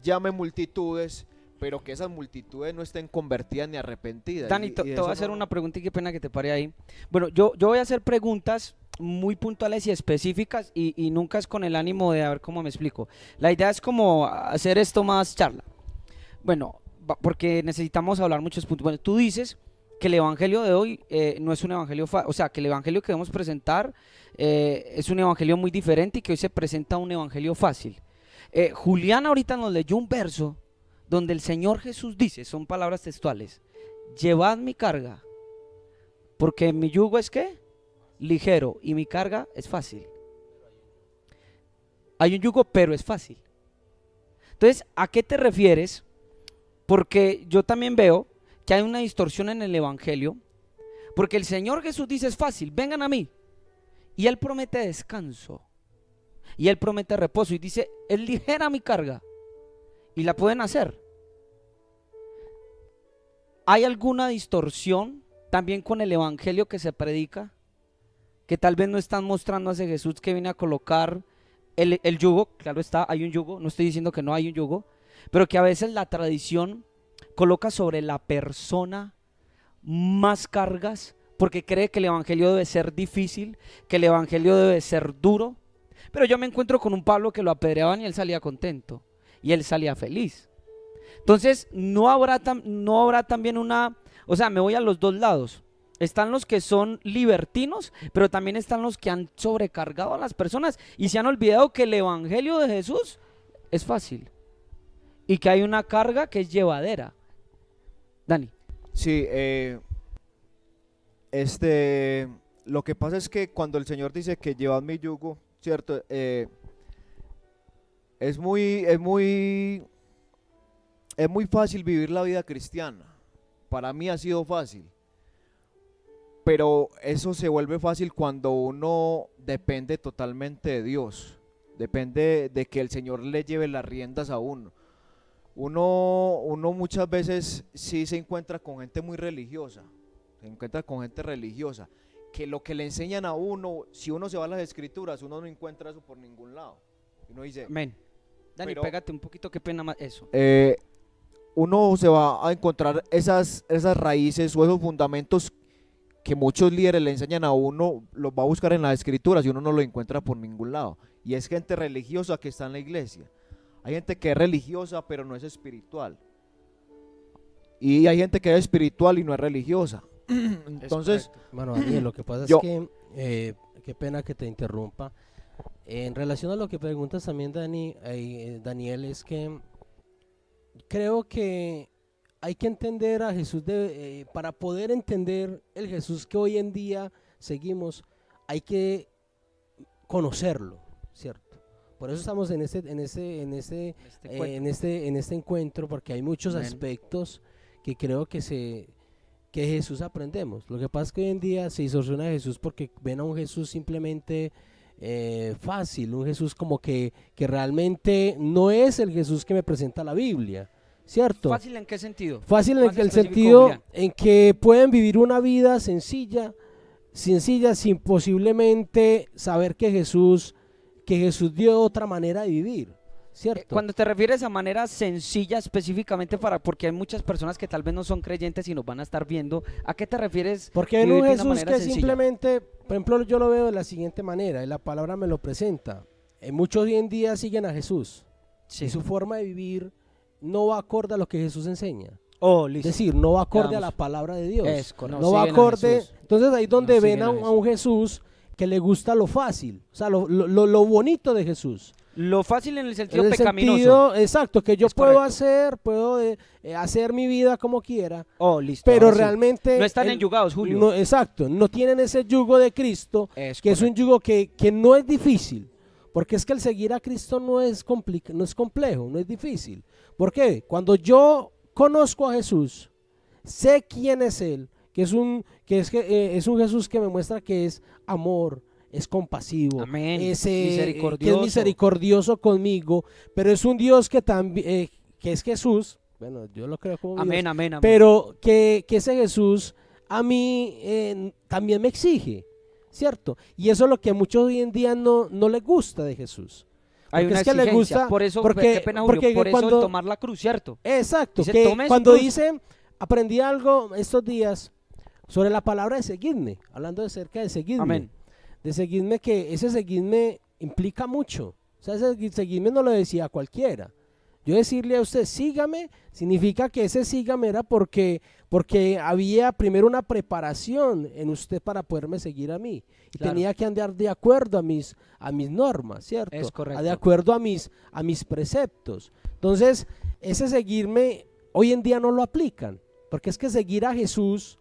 S5: llame multitudes, pero que esas multitudes no estén convertidas ni arrepentidas.
S1: Dani,
S5: Y
S1: te voy
S5: eso
S1: a hacer
S5: no-
S1: una pregunta y qué pena que te pare ahí. Bueno, yo voy a hacer preguntas muy puntuales y específicas y nunca es con el ánimo de a ver cómo me explico. La idea es como hacer esto más charla. Bueno, porque necesitamos hablar muchos puntos. Bueno, tú dices que el evangelio de hoy no es un evangelio o sea, que el evangelio que debemos presentar es un evangelio muy diferente y que hoy se presenta un evangelio fácil. Julián ahorita nos leyó un verso donde el Señor Jesús dice, son palabras textuales: llevad mi carga, porque mi yugo es ¿qué? Ligero y mi carga es fácil. Hay un yugo, pero es fácil. Entonces, ¿a qué te refieres? Porque yo también veo que hay una distorsión en el evangelio, porque el Señor Jesús dice es fácil, vengan a mí, y Él promete descanso, y Él promete reposo, y dice, es ligera mi carga, y la pueden hacer. ¿Hay alguna distorsión también con el evangelio que se predica? Que tal vez no están mostrando a ese Jesús que viene a colocar el yugo. Claro está, hay un yugo, no estoy diciendo que no hay un yugo, pero que a veces la tradición coloca sobre la persona más cargas porque cree que el evangelio debe ser difícil, que el evangelio debe ser duro. Pero yo me encuentro con un Pablo que lo apedreaban y él salía contento y él salía feliz. Entonces no habrá también una, o sea, me voy a los dos lados. Están los que son libertinos, pero también están los que han sobrecargado a las personas y se han olvidado que el evangelio de Jesús es fácil y que hay una carga que es llevadera. Dani.
S5: Sí, lo que pasa es que cuando el Señor dice que llevad mi yugo, ¿cierto? Es muy fácil vivir la vida cristiana. Para mí ha sido fácil. Pero eso se vuelve fácil cuando uno depende totalmente de Dios. Depende de que el Señor le lleve las riendas a uno. Uno muchas veces sí se encuentra con gente muy religiosa. Se encuentra con gente religiosa. Que lo que le enseñan a uno, si uno se va a las escrituras, uno no encuentra eso por ningún lado. Uno dice,
S1: Amén. Dani,
S5: pero-
S1: pégate un poquito, qué pena más eso.
S5: uno se va a encontrar esas raíces o esos fundamentos que muchos líderes le enseñan a uno, los va a buscar en las escrituras y uno no lo encuentra por ningún lado. Y es gente religiosa que está en la iglesia. Hay gente que es religiosa pero no es espiritual. Y hay gente que es espiritual y no es religiosa. Entonces,
S3: Bueno, Daniel, lo que pasa
S5: Yo-
S3: es que, qué pena que te interrumpa. En relación a lo que preguntas también, Daniel, es que creo que hay que entender a Jesús, para poder entender el Jesús que hoy en día seguimos, hay que conocerlo, ¿cierto? Por eso estamos en este encuentro, porque hay muchos
S1: Amén.
S3: aspectos que creo que que Jesús aprendemos. Lo que pasa es que hoy en día se distorsiona a Jesús porque ven a un Jesús simplemente fácil, un Jesús como que realmente no es el Jesús que me presenta la Biblia, ¿cierto?
S1: ¿Fácil en qué sentido?
S3: Fácil en
S1: Más
S3: el
S1: específico,
S3: sentido
S1: Julián.
S3: en que pueden vivir una vida sencilla sin posiblemente saber que Jesús dio otra manera de vivir, ¿cierto?
S1: Cuando te refieres a manera sencilla específicamente porque hay muchas personas que tal vez no son creyentes y nos van a estar viendo, ¿a qué te refieres?
S3: Porque en
S1: vivir
S3: un
S1: de una
S3: Jesús
S1: manera
S3: que
S1: sencilla?
S3: simplemente, por ejemplo, yo lo veo de la siguiente manera, y la palabra me lo presenta. Muchos hoy en día siguen a Jesús,
S1: Sí.
S3: y su forma de vivir no va acorde a lo que Jesús enseña.
S1: Oh,
S3: Es
S1: listo.
S3: decir, no va acorde a
S1: Quedamos.
S3: la palabra de Dios.
S1: Es correcto.
S3: No va
S2: siguen a
S3: acorde.
S2: Jesús.
S3: Entonces ahí es donde
S2: No
S3: ven
S2: siguen
S3: a
S2: a
S3: un Jesús que le gusta lo fácil, o sea, lo bonito de Jesús.
S1: Lo fácil en el sentido
S3: En el
S1: pecaminoso.
S3: sentido, exacto, que yo
S1: Es
S3: puedo
S1: correcto.
S3: puedo hacer mi vida como quiera,
S1: Oh, listo.
S3: pero
S1: ahora sí.
S3: realmente
S1: No están
S3: el-
S1: enyugados, Julio.
S3: No, exacto, no tienen ese yugo de Cristo,
S1: Es
S3: que es un
S1: correcto.
S3: yugo que no es difícil, porque es que el seguir a Cristo no es complejo, no es difícil. ¿Por qué? Cuando yo conozco a Jesús, sé quién es Él, es un Jesús que me muestra que es amor, es compasivo,
S1: Amén.
S3: que es
S1: Misericordioso.
S3: misericordioso conmigo, pero es un Dios que también, que es Jesús, bueno, yo lo creo como Dios,
S1: Amén, amén, amén.
S3: pero que ese Jesús a mí también me exige, ¿cierto? Y eso es lo que a muchos hoy en día no les gusta de Jesús.
S1: Hay
S3: Porque
S1: una
S3: es que le
S1: exigencia.
S3: gusta,
S1: Por eso,
S3: porque-
S1: qué pena, Julio,
S3: porque
S1: por eso
S3: cuando-
S1: el tomar la cruz, ¿cierto?
S3: Exacto,
S1: Dice,
S3: que
S1: "Tome su
S3: cuando
S1: cruz".
S3: dice, aprendí algo estos días sobre la palabra de seguirme, hablando acerca de seguirme,
S1: Amén.
S3: de seguirme, que ese seguirme implica mucho, o sea, ese seguirme no lo decía cualquiera. Yo decirle a usted, sígame, significa que ese sígame era porque había primero una preparación en usted para poderme seguir a mí. Y
S1: Claro.
S3: tenía que andar de acuerdo a mis normas, ¿cierto?
S1: Es correcto.
S3: De acuerdo a mis preceptos. Entonces, ese seguirme hoy en día no lo aplican, porque es que seguir a Jesús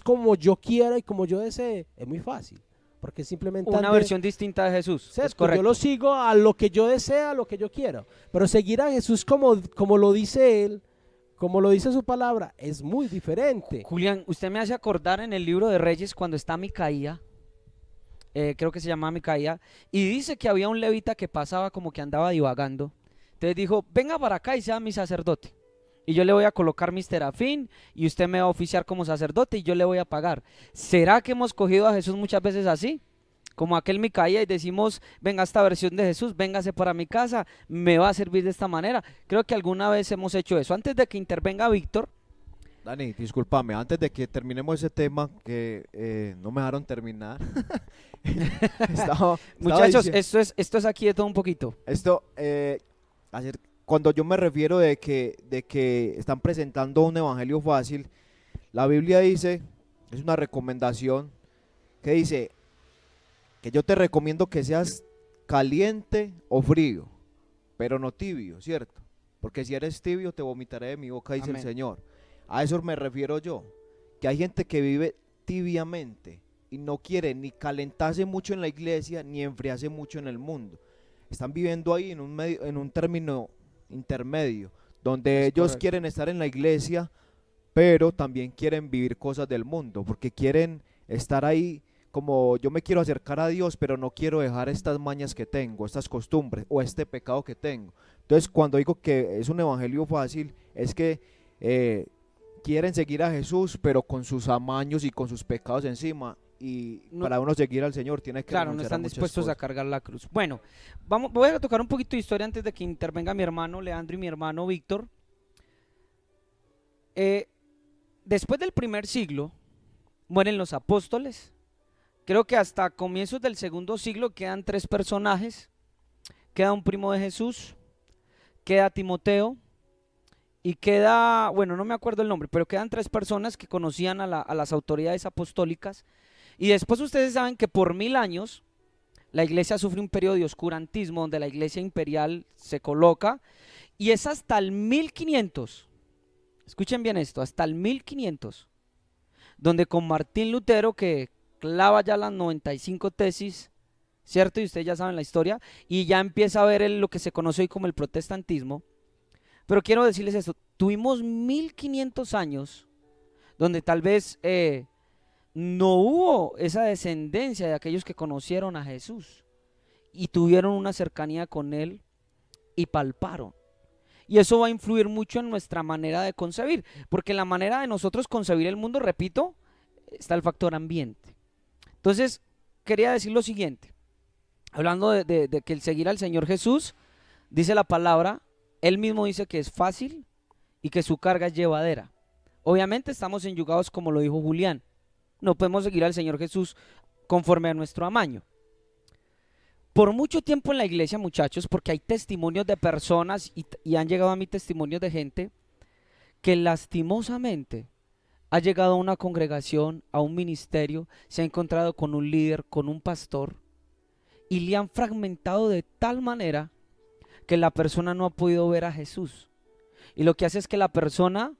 S3: como yo quiera y como yo desee, es muy fácil. Porque simplemente
S1: Una versión distinta de Jesús.
S3: ¿cierto?
S1: Es correcto.
S3: Yo lo sigo a lo que yo desea, a lo que yo quiera. Pero seguir a Jesús como lo dice Él, como lo dice su palabra, es muy diferente.
S1: Julián, usted me hace acordar en el libro de Reyes cuando está Micaía, creo que se llama Micaía, y dice que había un levita que pasaba como que andaba divagando. Entonces dijo, venga para acá y sea mi sacerdote. Y yo le voy a colocar mi terafín y usted me va a oficiar como sacerdote y yo le voy a pagar. ¿Será que hemos cogido a Jesús muchas veces así? Como aquel Micaía y decimos, venga esta versión de Jesús, véngase para mi casa, me va a servir de esta manera. Creo que alguna vez hemos hecho eso. Antes de que intervenga Víctor,
S5: Dani, discúlpame, antes de que terminemos ese tema, que no me dejaron terminar. Estaba
S1: muchachos,
S5: diciendo-
S1: esto es aquí de todo un poquito.
S5: Cuando yo me refiero de que están presentando un evangelio fácil, la Biblia dice, es una recomendación, que dice que yo te recomiendo que seas caliente o frío, pero no tibio, ¿cierto? Porque si eres tibio te vomitaré de mi boca, dice
S1: Amén.
S5: el Señor. A eso me refiero yo, que hay gente que vive tibiamente y no quiere ni calentarse mucho en la iglesia ni enfriarse mucho en el mundo. Están viviendo ahí en un término intermedio, donde
S1: Es
S5: ellos
S1: correcto.
S5: quieren estar en la iglesia, pero también quieren vivir cosas del mundo, porque quieren estar ahí como yo me quiero acercar a Dios, pero no quiero dejar estas mañas que tengo, estas costumbres o este pecado que tengo. Entonces, cuando digo que es un evangelio fácil, es que quieren seguir a Jesús, pero con sus amaños y con sus pecados encima. Y
S1: No-
S5: para uno seguir al Señor tiene que
S1: Claro, no
S5: renunciar a
S1: están
S5: muchas
S1: dispuestos a
S5: cosas.
S1: cargar la cruz. Bueno, voy a tocar un poquito de historia antes de que intervenga mi hermano Leandro y mi hermano Víctor. Después del primer siglo, mueren los apóstoles. Creo que hasta comienzos del segundo siglo quedan 3 personajes. Queda un primo de Jesús, queda Timoteo y queda, bueno, no me acuerdo el nombre, pero quedan 3 personas que conocían a las autoridades apostólicas. Y después ustedes saben que por 1000 años la iglesia sufre un periodo de oscurantismo donde la iglesia imperial se coloca y es hasta el 1500, escuchen bien esto, hasta el 1500, donde con Martín Lutero, que clava ya las 95 tesis, ¿cierto? Y ustedes ya saben la historia, y ya empieza a ver lo que se conoce hoy como el protestantismo. Pero quiero decirles esto, tuvimos 1500 años donde tal vez no hubo esa descendencia de aquellos que conocieron a Jesús y tuvieron una cercanía con Él y palparon. Y eso va a influir mucho en nuestra manera de concebir, porque en la manera de nosotros concebir el mundo, repito, está el factor ambiente. Entonces, quería decir lo siguiente, hablando de que el seguir al Señor Jesús, dice la palabra, Él mismo dice que es fácil y que su carga es llevadera. Obviamente estamos enyugados como lo dijo Julián, no podemos seguir al Señor Jesús conforme a nuestro amaño. Por mucho tiempo en la iglesia, muchachos, porque hay testimonios de personas y han llegado a mí testimonios de gente que lastimosamente ha llegado a una congregación, a un ministerio, se ha encontrado con un líder, con un pastor y le han fragmentado de tal manera que la persona no ha podido ver a Jesús. Y lo que hace es que la persona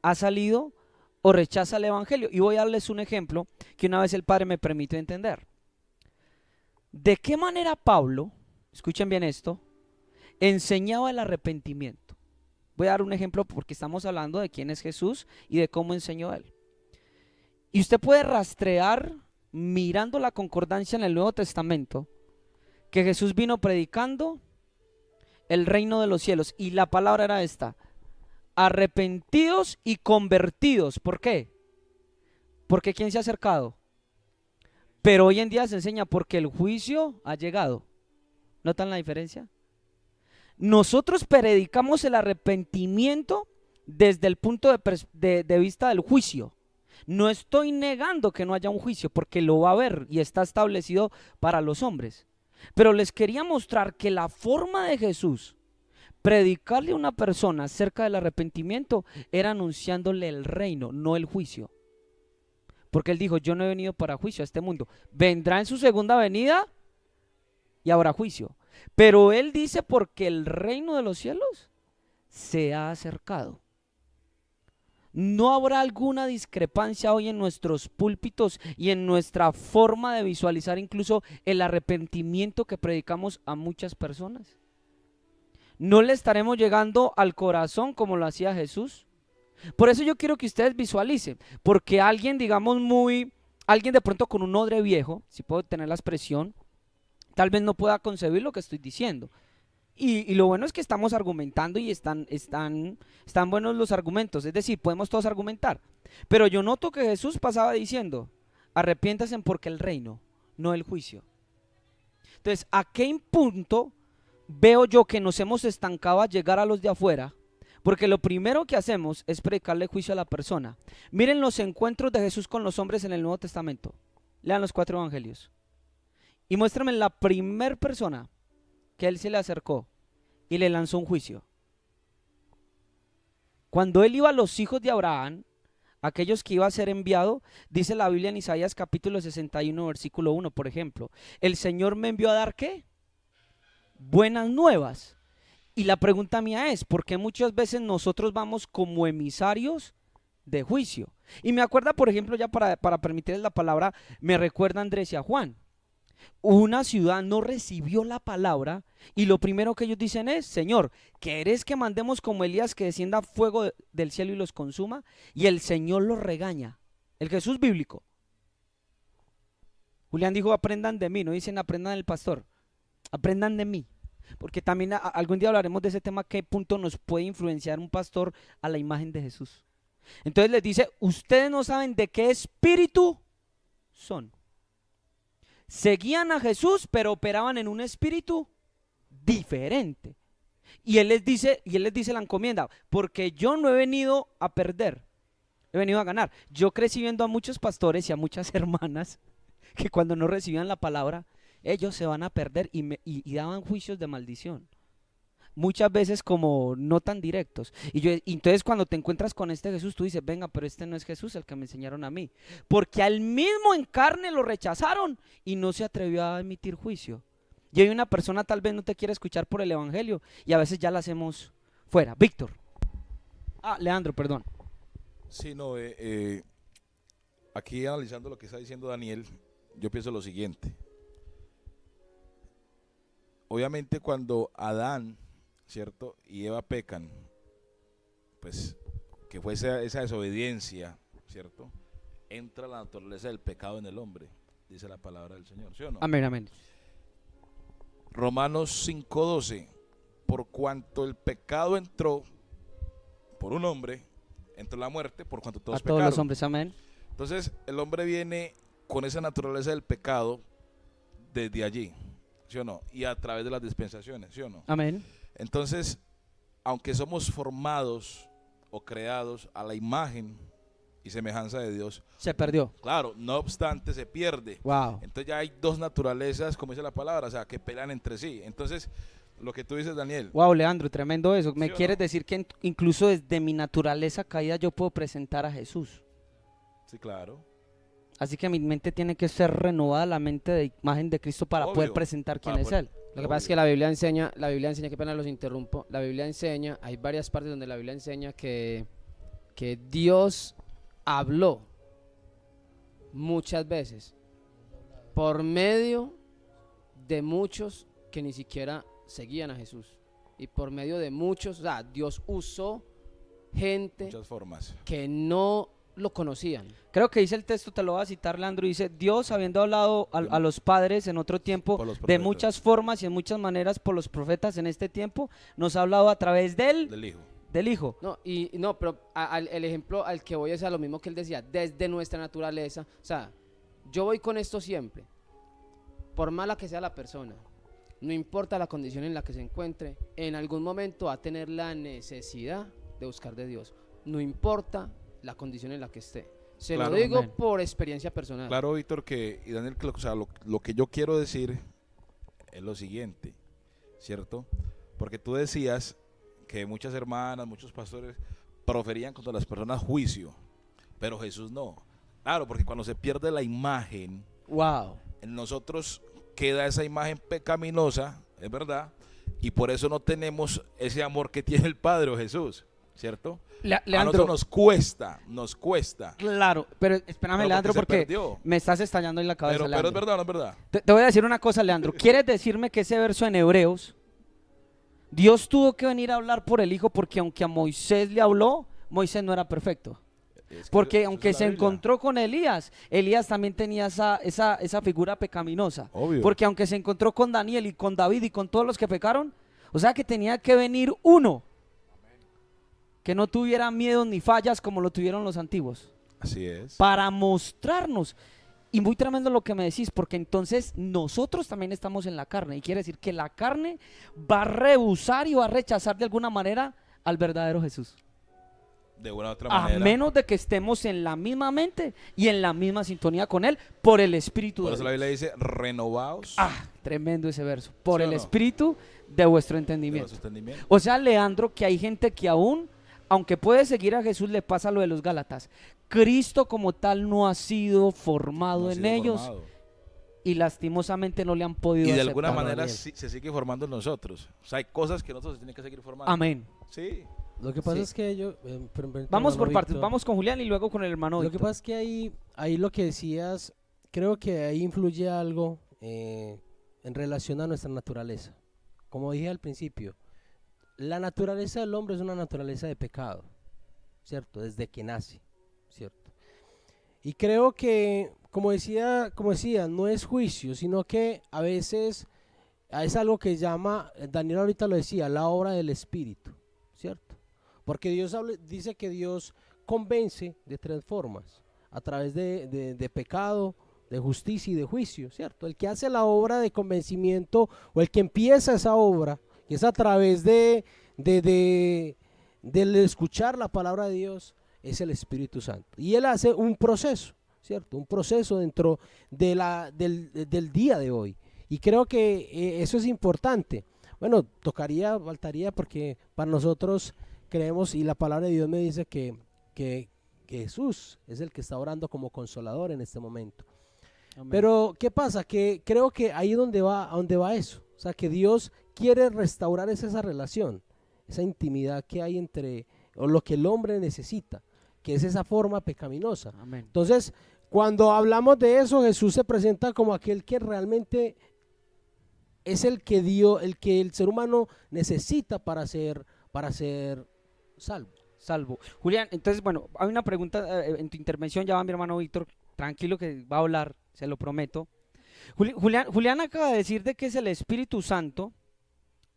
S1: ha salido o rechaza el evangelio. Y voy a darles un ejemplo que una vez el Padre me permitió entender. ¿De qué manera Pablo, escuchen bien esto, enseñaba el arrepentimiento? Voy a dar un ejemplo porque estamos hablando de quién es Jesús y de cómo enseñó Él. Y usted puede rastrear, mirando la concordancia en el Nuevo Testamento, que Jesús vino predicando el reino de los cielos. Y la palabra era esta: arrepentidos y convertidos. ¿Por qué? Porque ¿quién se ha acercado? Pero hoy en día se enseña porque el juicio ha llegado. ¿Notan la diferencia? Nosotros predicamos el arrepentimiento desde el punto de vista del juicio. No estoy negando que no haya un juicio, porque lo va a haber y está establecido para los hombres. Pero les quería mostrar que la forma de Jesús predicarle a una persona acerca del arrepentimiento era anunciándole el reino, no el juicio. Porque Él dijo, yo no he venido para juicio a este mundo. Vendrá en su segunda venida y habrá juicio. Pero Él dice, porque el reino de los cielos se ha acercado. ¿No habrá alguna discrepancia hoy en nuestros púlpitos y en nuestra forma de visualizar incluso el arrepentimiento que predicamos a muchas personas? ¿No le estaremos llegando al corazón como lo hacía Jesús? Por eso yo quiero que ustedes visualicen, porque alguien, digamos, alguien de pronto con un odre viejo, si puedo tener la expresión, tal vez no pueda concebir lo que estoy diciendo. Y lo bueno es que estamos argumentando y están buenos los argumentos, es decir, podemos todos argumentar. Pero yo noto que Jesús pasaba diciendo, arrepiéntanse porque el reino, no el juicio. Entonces, ¿a qué punto veo yo que nos hemos estancado a llegar a los de afuera? Porque lo primero que hacemos es predicarle juicio a la persona. Miren los encuentros de Jesús con los hombres en el Nuevo Testamento. Lean los 4 evangelios. Y muéstrame la primer persona que Él se le acercó y le lanzó un juicio. Cuando Él iba a los hijos de Abraham, aquellos que iba a ser enviado, dice la Biblia en Isaías capítulo 61, versículo 1, por ejemplo. El Señor me envió a dar, ¿qué? Buenas nuevas. Y la pregunta mía es, ¿por qué muchas veces nosotros vamos como emisarios de juicio? Y me acuerda, por ejemplo, ya para permitirles la palabra, me recuerda a Andrés y a Juan. Una ciudad no recibió la palabra y lo primero que ellos dicen es, Señor, ¿querés que mandemos como Elías que descienda fuego del cielo y los consuma? Y el Señor los regaña. El Jesús bíblico. Julián dijo, aprendan de mí, no dicen aprendan del pastor, aprendan de mí. Porque también algún día hablaremos de ese tema, qué punto nos puede influenciar un pastor a la imagen de Jesús. Entonces les dice, ustedes no saben de qué espíritu son. Seguían a Jesús, pero operaban en un espíritu diferente. Y él les dice la encomienda, porque yo no he venido a perder, he venido a ganar. Yo crecí viendo a muchos pastores y a muchas hermanas que cuando no recibían la palabra, ellos se van a perder y daban juicios de maldición. Muchas veces como no tan directos. Y entonces cuando te encuentras con este Jesús, tú dices, venga, pero este no es Jesús el que me enseñaron a mí. Porque al mismo en carne lo rechazaron y no se atrevió a emitir juicio. Y hay una persona tal vez no te quiere escuchar por el evangelio y a veces ya la hacemos fuera. Víctor. Leandro, perdón.
S4: Sí, no, aquí analizando lo que está diciendo Daniel, yo pienso lo siguiente. Obviamente cuando Adán, ¿cierto?, y Eva pecan, pues que fue esa desobediencia, ¿cierto?, entra la naturaleza del pecado en el hombre, dice la palabra del Señor, ¿sí o no?
S1: Amén, amén.
S4: Romanos 5:12, por cuanto el pecado entró por un hombre, entró la muerte por cuanto
S1: A
S4: todos
S1: todos los
S4: pecaron.
S1: hombres, amén.
S4: Entonces el hombre viene con esa naturaleza del pecado desde allí, ¿sí o no? Y a través de las dispensaciones, ¿sí o no?
S1: Amén.
S4: Entonces, aunque somos formados o creados a la imagen y semejanza de Dios,
S1: Se perdió.
S4: claro, no obstante se pierde.
S1: Wow.
S4: Entonces ya hay dos naturalezas, como dice la palabra, o sea, que pelean entre sí. Entonces, lo que tú dices, Daniel,
S1: Wow, Leandro, tremendo eso. ¿Me
S4: ¿Sí o
S1: quieres
S4: no?
S1: decir que incluso desde mi naturaleza caída yo puedo presentar a Jesús?
S4: sí, claro,
S1: Así que mi mente tiene que ser renovada, la mente de imagen de Cristo para poder
S4: Obvio.
S1: presentar quién
S4: Para
S1: es
S4: poder-
S1: Él.
S2: Lo que pasa es que la Biblia enseña, qué pena los interrumpo, la Biblia enseña, hay varias partes donde la Biblia enseña que Dios habló muchas veces por medio de muchos que ni siquiera seguían a Jesús y por medio de muchos, o sea, Dios usó gente
S4: muchas formas.
S2: que no lo conocían.
S1: Creo que dice el texto, te lo voy a citar, Leandro, dice, Dios habiendo hablado a los padres en otro tiempo
S4: Por los
S1: de
S4: profetas.
S1: muchas formas y en muchas maneras por los profetas en este tiempo, nos ha hablado a través
S4: Del Hijo.
S1: del Hijo.
S2: No, no, pero el ejemplo al que voy es a lo mismo que él decía, desde nuestra naturaleza. O sea, yo voy con esto siempre, por mala que sea la persona, no importa la condición en la que se encuentre, en algún momento va a tener la necesidad de buscar de Dios. No importa la condición en la que esté. Se
S4: Claro.
S2: lo digo
S1: Amén.
S2: por experiencia personal.
S4: Claro, Víctor, y Daniel, que o sea, lo que yo quiero decir es lo siguiente, ¿cierto? Porque tú decías que muchas hermanas, muchos pastores proferían contra las personas juicio, pero Jesús no. Claro, porque cuando se pierde la imagen,
S1: Wow.
S4: en nosotros queda esa imagen pecaminosa, es verdad, y por eso no tenemos ese amor que tiene el Padre o Jesús, ¿cierto? A
S1: Leandro,
S4: nosotros nos cuesta.
S1: claro, pero espérame,
S4: Pero
S1: Leandro,
S4: se
S1: porque
S4: perdió.
S1: me estás estallando en la cabeza,
S4: Pero es
S1: Leandro.
S4: verdad, no es verdad.
S1: Te voy a decir una cosa, Leandro. ¿Quieres decirme que ese verso en Hebreos, Dios tuvo que venir a hablar por el Hijo porque aunque a Moisés le habló, Moisés no era perfecto?
S4: Es que
S1: Porque
S4: eso
S1: aunque
S4: es la
S1: se
S4: Biblia.
S1: encontró con Elías, Elías también tenía esa figura pecaminosa.
S4: Obvio.
S1: Porque aunque se encontró con Daniel y con David y con todos los que pecaron, o sea que tenía que venir uno que no tuviera miedos ni fallas como lo tuvieron los antiguos,
S4: Así es.
S1: para mostrarnos. Y muy tremendo lo que me decís, porque entonces nosotros también estamos en la carne. Y quiere decir que la carne va a rehusar y va a rechazar de alguna manera al verdadero Jesús.
S4: De una u otra
S1: A
S4: manera.
S1: menos de que estemos en la misma mente y en la misma sintonía con Él por el Espíritu
S4: Por
S1: de
S4: eso la
S1: Dios.
S4: Biblia dice, renovaos
S1: Tremendo ese verso. Por
S4: ¿Sí o
S1: el
S4: no?
S1: Espíritu de vuestro
S4: de
S1: entendimiento.
S4: vuestro entendimiento.
S1: O sea, Leandro, que hay gente que aún, aunque puede seguir a Jesús, le pasa lo de los Gálatas. Cristo como tal no ha sido formado
S4: No ha
S1: en
S4: sido
S1: ellos
S4: formado.
S1: y lastimosamente no le han podido
S4: Y de
S1: aceptar.
S4: alguna manera
S3: Daniel.
S4: se sigue formando en nosotros. O sea, hay cosas que nosotros tenemos que seguir formando.
S1: Amén.
S4: Sí.
S3: Lo que pasa
S1: Sí.
S3: es que yo...
S1: Vamos
S3: hermano
S1: por partes.
S3: Víctor,
S1: Vamos con Julián y luego con el hermano
S3: Lo que
S1: Víctor.
S3: pasa es que ahí lo que decías, creo que ahí influye algo en relación a nuestra naturaleza. Como dije al principio, la naturaleza del hombre es una naturaleza de pecado, ¿cierto? Desde que nace, ¿cierto? Y creo que, como decía, no es juicio, sino que a veces es algo que llama, Daniel ahorita lo decía, la obra del Espíritu, ¿cierto? Porque dice que Dios convence de tres formas, a través de pecado, de justicia y de juicio, ¿cierto? El que hace la obra de convencimiento o el que empieza esa obra, que es a través del escuchar la palabra de Dios, es el Espíritu Santo. Y Él hace un proceso, ¿cierto? Un proceso dentro del día de hoy. Y creo que eso es importante. Bueno, faltaría porque para nosotros creemos y la palabra de Dios me dice que Jesús es el que está orando como consolador en este momento.
S1: Amén.
S3: Pero ¿qué pasa? Que creo que ahí donde va eso. O sea, que Dios quiere restaurar esa relación, esa intimidad que hay o lo que el hombre necesita, que es esa forma pecaminosa.
S1: Amén.
S3: Entonces, cuando hablamos de eso, Jesús se presenta como aquel que realmente es el que el ser humano necesita para ser salvo.
S1: salvo. Julián, entonces, bueno, hay una pregunta en tu intervención, ya va mi hermano Víctor, tranquilo que va a hablar, se lo prometo. Julián acaba de decir de que es el Espíritu Santo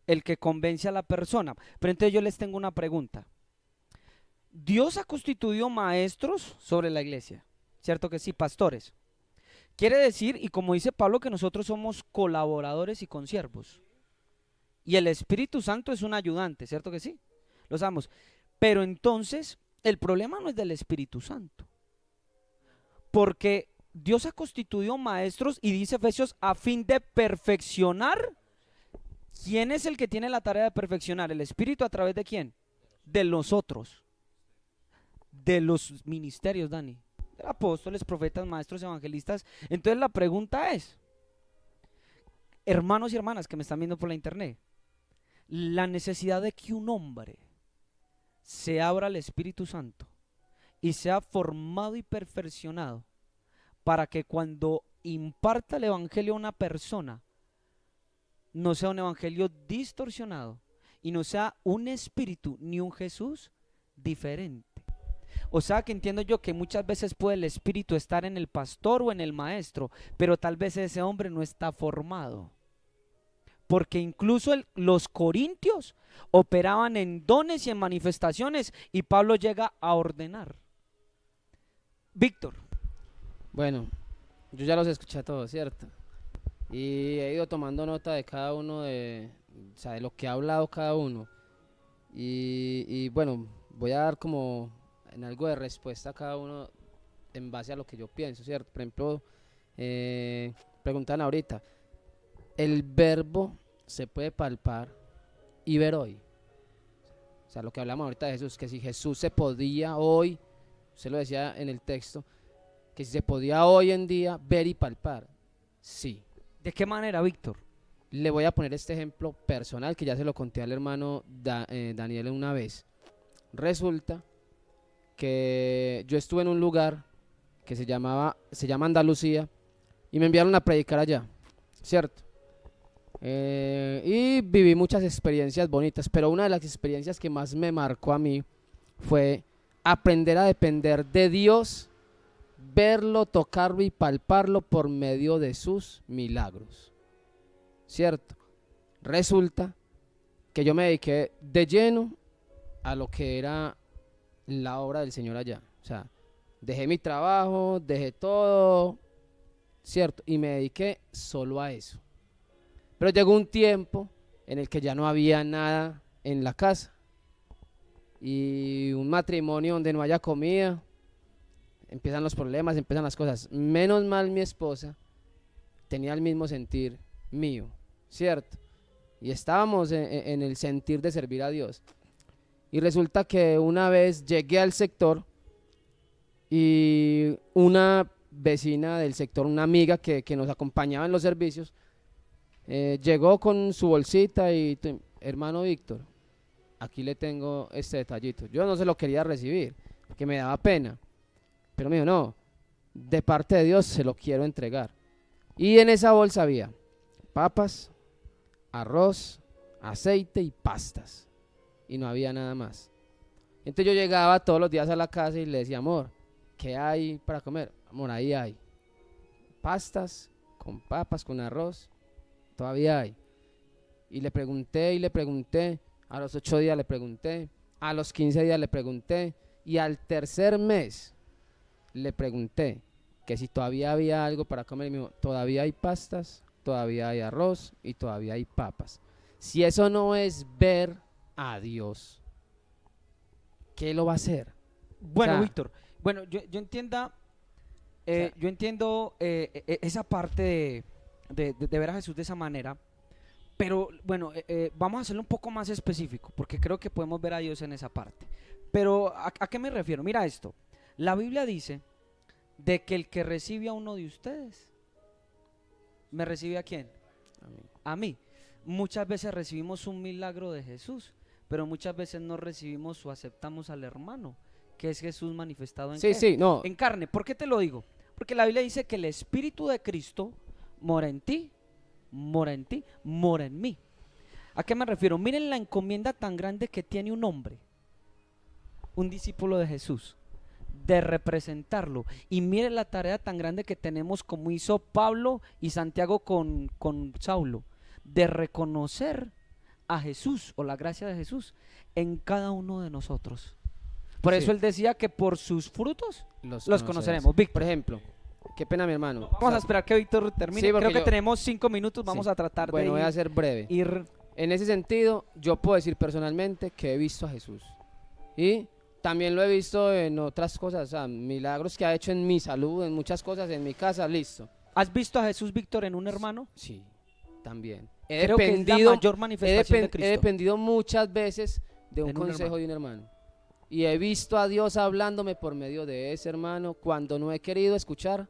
S1: el que convence a la persona, pero entonces yo les tengo una pregunta. Dios ha constituido maestros sobre la iglesia, ¿cierto que sí? Pastores. Quiere decir, y como dice Pablo, que nosotros somos colaboradores y consiervos. Y el Espíritu Santo es un ayudante, ¿cierto que sí? Lo sabemos. Pero entonces, el problema no es del Espíritu Santo. Porque Dios ha constituido maestros y dice Efesios a fin de perfeccionar. ¿Quién es el que tiene la tarea de perfeccionar? ¿El Espíritu a través de quién? De nosotros. De los ministerios, Dani. De apóstoles, profetas, maestros, evangelistas. Entonces la pregunta es, hermanos y hermanas que me están viendo por la internet, la necesidad de que un hombre se abra al Espíritu Santo y sea formado y perfeccionado para que cuando imparta el evangelio a una persona no sea un evangelio distorsionado y no sea un espíritu ni un Jesús diferente. O sea que entiendo yo que muchas veces puede el espíritu estar en el pastor o en el maestro, pero tal vez ese hombre no está formado. Porque incluso los corintios operaban en dones y en manifestaciones y Pablo llega a ordenar. Víctor.
S2: Bueno, yo ya los escuché a todos, ¿cierto? Y he ido tomando nota de cada uno o sea, de lo que ha hablado cada uno. Y bueno, voy a dar como en algo de respuesta a cada uno en base a lo que yo pienso, ¿cierto? Por ejemplo, preguntan ahorita, ¿el verbo se puede palpar y ver hoy? O sea, lo que hablamos ahorita de Jesús, que si Jesús se podía hoy, usted lo decía en el texto, que si se podía hoy en día ver y palpar, sí.
S1: ¿De qué manera, Víctor?
S2: Le voy a poner este ejemplo personal que ya se lo conté al hermano Daniel una vez. Resulta que yo estuve en un lugar que se llama Andalucía y me enviaron a predicar allá, ¿cierto? Y viví muchas experiencias bonitas, pero una de las experiencias que más me marcó a mí fue aprender a depender de Dios, verlo, tocarlo y palparlo por medio de sus milagros, ¿cierto? Resulta que yo me dediqué de lleno a lo que era la obra del Señor allá. O sea, dejé mi trabajo, dejé todo, ¿cierto? Y me dediqué solo a eso. Pero llegó un tiempo en el que ya no había nada en la casa. Y un matrimonio donde no haya comida, empiezan los problemas, empiezan las cosas. Menos mal mi esposa tenía el mismo sentir mío, ¿cierto? Y estábamos en el sentir de servir a Dios. Y resulta que una vez llegué al sector y una vecina del sector, una amiga que nos acompañaba en los servicios, llegó con su bolsita y, hermano Víctor, aquí le tengo este detallito. Yo no se lo quería recibir, porque me daba pena. Pero me dijo, no, de parte de Dios se lo quiero entregar. Y en esa bolsa había papas, arroz, aceite y pastas. Y no había nada más. Entonces yo llegaba todos los días a la casa y le decía, amor, ¿qué hay para comer? Amor, ahí hay pastas con papas, con arroz, todavía hay. Y le pregunté, a los 8 días le pregunté, a los 15 días le pregunté, y al tercer mes le pregunté que si todavía había algo para comer, y me dijo, todavía hay pastas, todavía hay arroz y todavía hay papas. Si eso no es ver a Dios, ¿qué lo va a hacer?
S1: Bueno,
S2: O sea,
S1: Víctor, bueno, yo entiendo esa parte de ver a Jesús de esa manera, pero bueno, vamos a hacerlo un poco más específico, porque creo que podemos ver a Dios en esa parte. Pero, ¿a qué me refiero? Mira esto, la Biblia dice de que el que recibe a uno de ustedes, ¿me recibe a quién? A mí. Muchas veces recibimos un milagro de Jesús, pero muchas veces no recibimos o aceptamos al hermano, que es Jesús manifestado en,
S2: sí, sí, no,
S1: en carne. ¿Por qué te lo digo? Porque la Biblia dice que el Espíritu de Cristo mora en ti, mora en ti, mora en mí. ¿A qué me refiero? Miren la encomienda tan grande que tiene un hombre. un discípulo de Jesús, de representarlo. Y mire la tarea tan grande que tenemos como hizo Pablo y Santiago con Saulo, de reconocer a Jesús o la gracia de Jesús en cada uno de nosotros. Por eso
S2: Sí.
S1: él decía que por sus frutos los
S2: conocerás.
S1: conoceremos. Víctor,
S2: Por ejemplo, qué pena mi hermano.
S1: vamos a esperar que Víctor termine.
S2: Sí, porque
S1: Creo que
S2: yo-
S1: tenemos 5 minutos, vamos
S2: Sí.
S1: a tratar
S2: Bueno, voy a
S1: de
S2: ser breve.
S1: ir.
S2: En ese sentido, yo puedo decir personalmente que he visto a Jesús. Y también lo he visto en otras cosas, o sea, milagros que ha hecho en mi salud, en muchas cosas, en mi casa, listo.
S1: ¿Has visto a Jesús, Víctor, en un hermano?
S2: Sí, también. He
S1: Creo que es la
S2: dependido,
S1: mayor manifestación de
S2: he
S1: Cristo.
S2: dependido muchas veces de un
S1: En un
S2: consejo
S1: hermano.
S2: de un hermano. Y he visto a Dios hablándome por medio de ese hermano cuando no he querido escuchar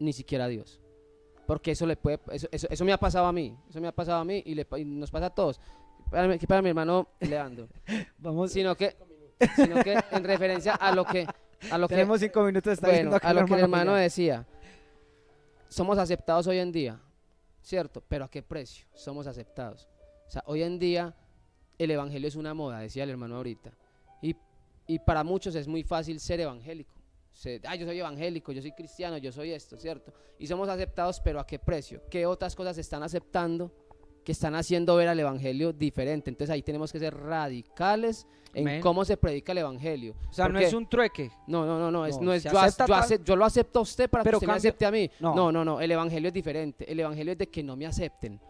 S2: ni siquiera a Dios. Porque eso le puede, eso me ha pasado a mí, y nos pasa a todos. Para mi hermano Leandro.
S1: Vamos,
S2: Sino que en referencia a lo que
S1: tenemos 5 minutos. Está
S2: bueno,
S1: diciendo acá
S2: a lo que el hermano
S1: Julián.
S2: decía, somos aceptados hoy en día, ¿cierto? Pero ¿a qué precio somos aceptados? O sea, hoy en día el evangelio es una moda, decía el hermano ahorita, y para muchos es muy fácil ser evangélico. Yo soy evangélico, yo soy cristiano, yo soy esto, ¿cierto? Y somos aceptados, pero ¿a qué precio? ¿Qué otras cosas están aceptando que están haciendo ver al evangelio diferente? Entonces ahí tenemos que ser radicales en
S1: Amén.
S2: cómo se predica el evangelio.
S1: O sea, no
S2: Porque-
S1: es un trueque.
S2: no,
S1: No,
S2: no es
S1: se
S2: yo,
S1: acepta tal-
S2: yo lo acepto a usted para que
S1: Pero
S2: usted me
S1: cambia-
S2: acepte a mí.
S1: No.
S2: No, el evangelio es diferente. El evangelio es de que no me acepten.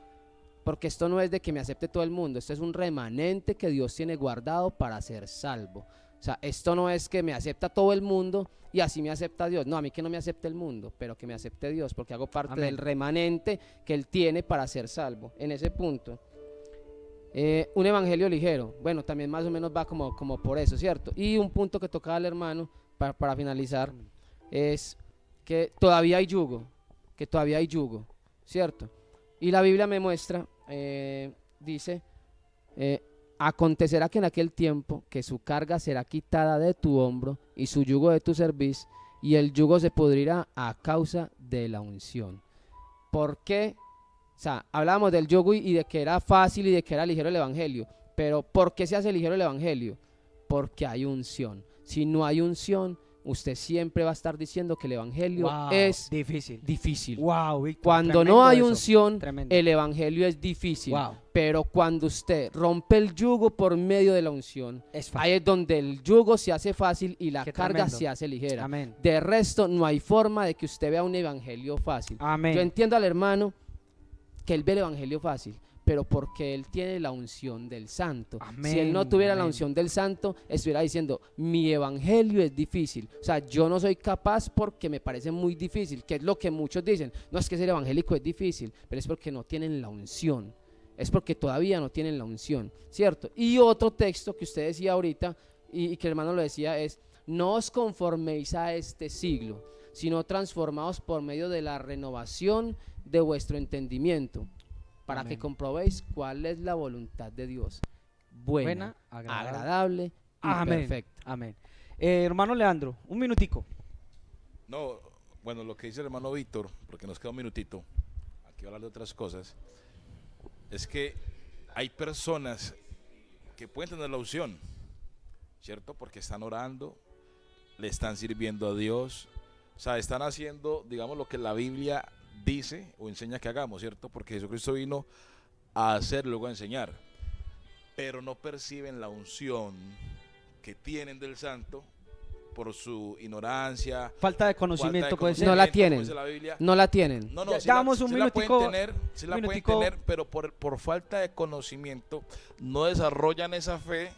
S2: Porque esto no es de que me acepte todo el mundo. Esto es un remanente que Dios tiene guardado para ser salvo. O sea, esto no es que me acepta todo el mundo y así me acepta Dios. No, a mí que no me acepte el mundo, pero que me acepte Dios, porque hago parte
S1: Amén.
S2: del remanente que Él tiene para ser salvo. En ese punto. Un evangelio ligero, bueno, también más o menos va como por eso, ¿cierto? Y un punto que tocaba el hermano para finalizar es que todavía hay yugo, ¿cierto? Y la Biblia me muestra, dice, acontecerá que en aquel tiempo que su carga será quitada de tu hombro y su yugo de tu cerviz, y el yugo se pudrirá a causa de la unción. ¿Por qué? O sea, hablábamos del yugo y de que era fácil y de que era ligero el evangelio, pero ¿por qué se hace ligero el evangelio? Porque hay unción. Si no hay unción, usted siempre va a estar diciendo que el evangelio
S1: Wow,
S2: es
S1: difícil.
S2: difícil.
S1: Wow, Víctor,
S2: Cuando
S1: tremendo
S2: no hay
S1: eso,
S2: unción,
S1: tremendo.
S2: el evangelio es difícil.
S1: Wow,
S2: Pero cuando usted rompe el yugo por medio de la unción,
S1: es
S2: ahí
S1: fácil.
S2: es donde el yugo se hace fácil y la
S1: Qué
S2: carga
S1: tremendo.
S2: se hace ligera.
S1: Amén.
S2: De resto, no hay forma de que usted vea un evangelio fácil.
S1: Amén.
S2: Yo entiendo al hermano que él ve el evangelio fácil, pero porque él tiene la unción del santo. Si él no
S1: Amén,
S2: tuviera la
S1: amén.
S2: unción del santo, estuviera diciendo, mi evangelio es difícil. O sea, yo no soy capaz porque me parece muy difícil, que es lo que muchos dicen. No es que ser evangélico es difícil, pero es porque no tienen la unción. Es porque todavía no tienen la unción, ¿cierto? Y otro texto que usted decía ahorita, y que el hermano lo decía, es, no os conforméis a este siglo, sino transformaos por medio de la renovación de vuestro entendimiento, para
S1: Amén.
S2: que comprobéis cuál es la voluntad de Dios, buena, agradable y
S1: Amén.
S2: perfecta.
S1: Amén. Hermano Leandro, un minutico.
S4: No, bueno, lo que dice el hermano Víctor, porque nos queda un minutito, aquí voy a hablar de otras cosas, es que hay personas que pueden tener la unción, ¿cierto? Porque están orando, le están sirviendo a Dios, o sea, están haciendo, digamos, lo que la Biblia dice o enseña que hagamos, ¿cierto? Porque Jesucristo vino a hacer, luego a enseñar, pero no perciben la unción que tienen del Santo por su ignorancia,
S1: Falta de conocimiento puede ser.
S2: No la
S4: conocimiento,
S2: tienen.
S4: como dice la Biblia.
S2: No la tienen.
S4: No, no,
S1: Ya
S4: sí la-
S1: damos un
S4: sí la
S1: minutico,
S4: pueden tener, sí la pueden
S1: minutico.
S4: tener, pero por falta de conocimiento no desarrollan esa fe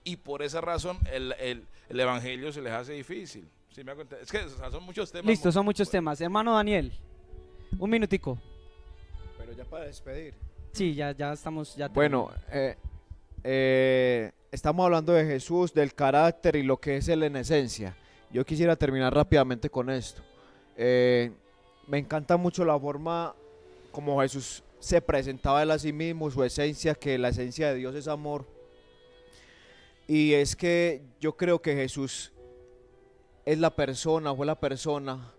S4: y por esa razón el evangelio se les hace difícil. ¿Sí me hago entender? Es que o sea, son muchos temas.
S1: Listo, son muchos temas. Hermano Daniel, un minutico.
S5: Pero ya para despedir.
S1: Sí, ya estamos. Ya
S5: Bueno, estamos hablando de Jesús, del carácter y lo que es Él en esencia. Yo quisiera terminar rápidamente con esto. Me encanta mucho la forma como Jesús se presentaba Él a sí mismo, su esencia, que la esencia de Dios es amor. Y es que yo creo que Jesús es la persona, fue la persona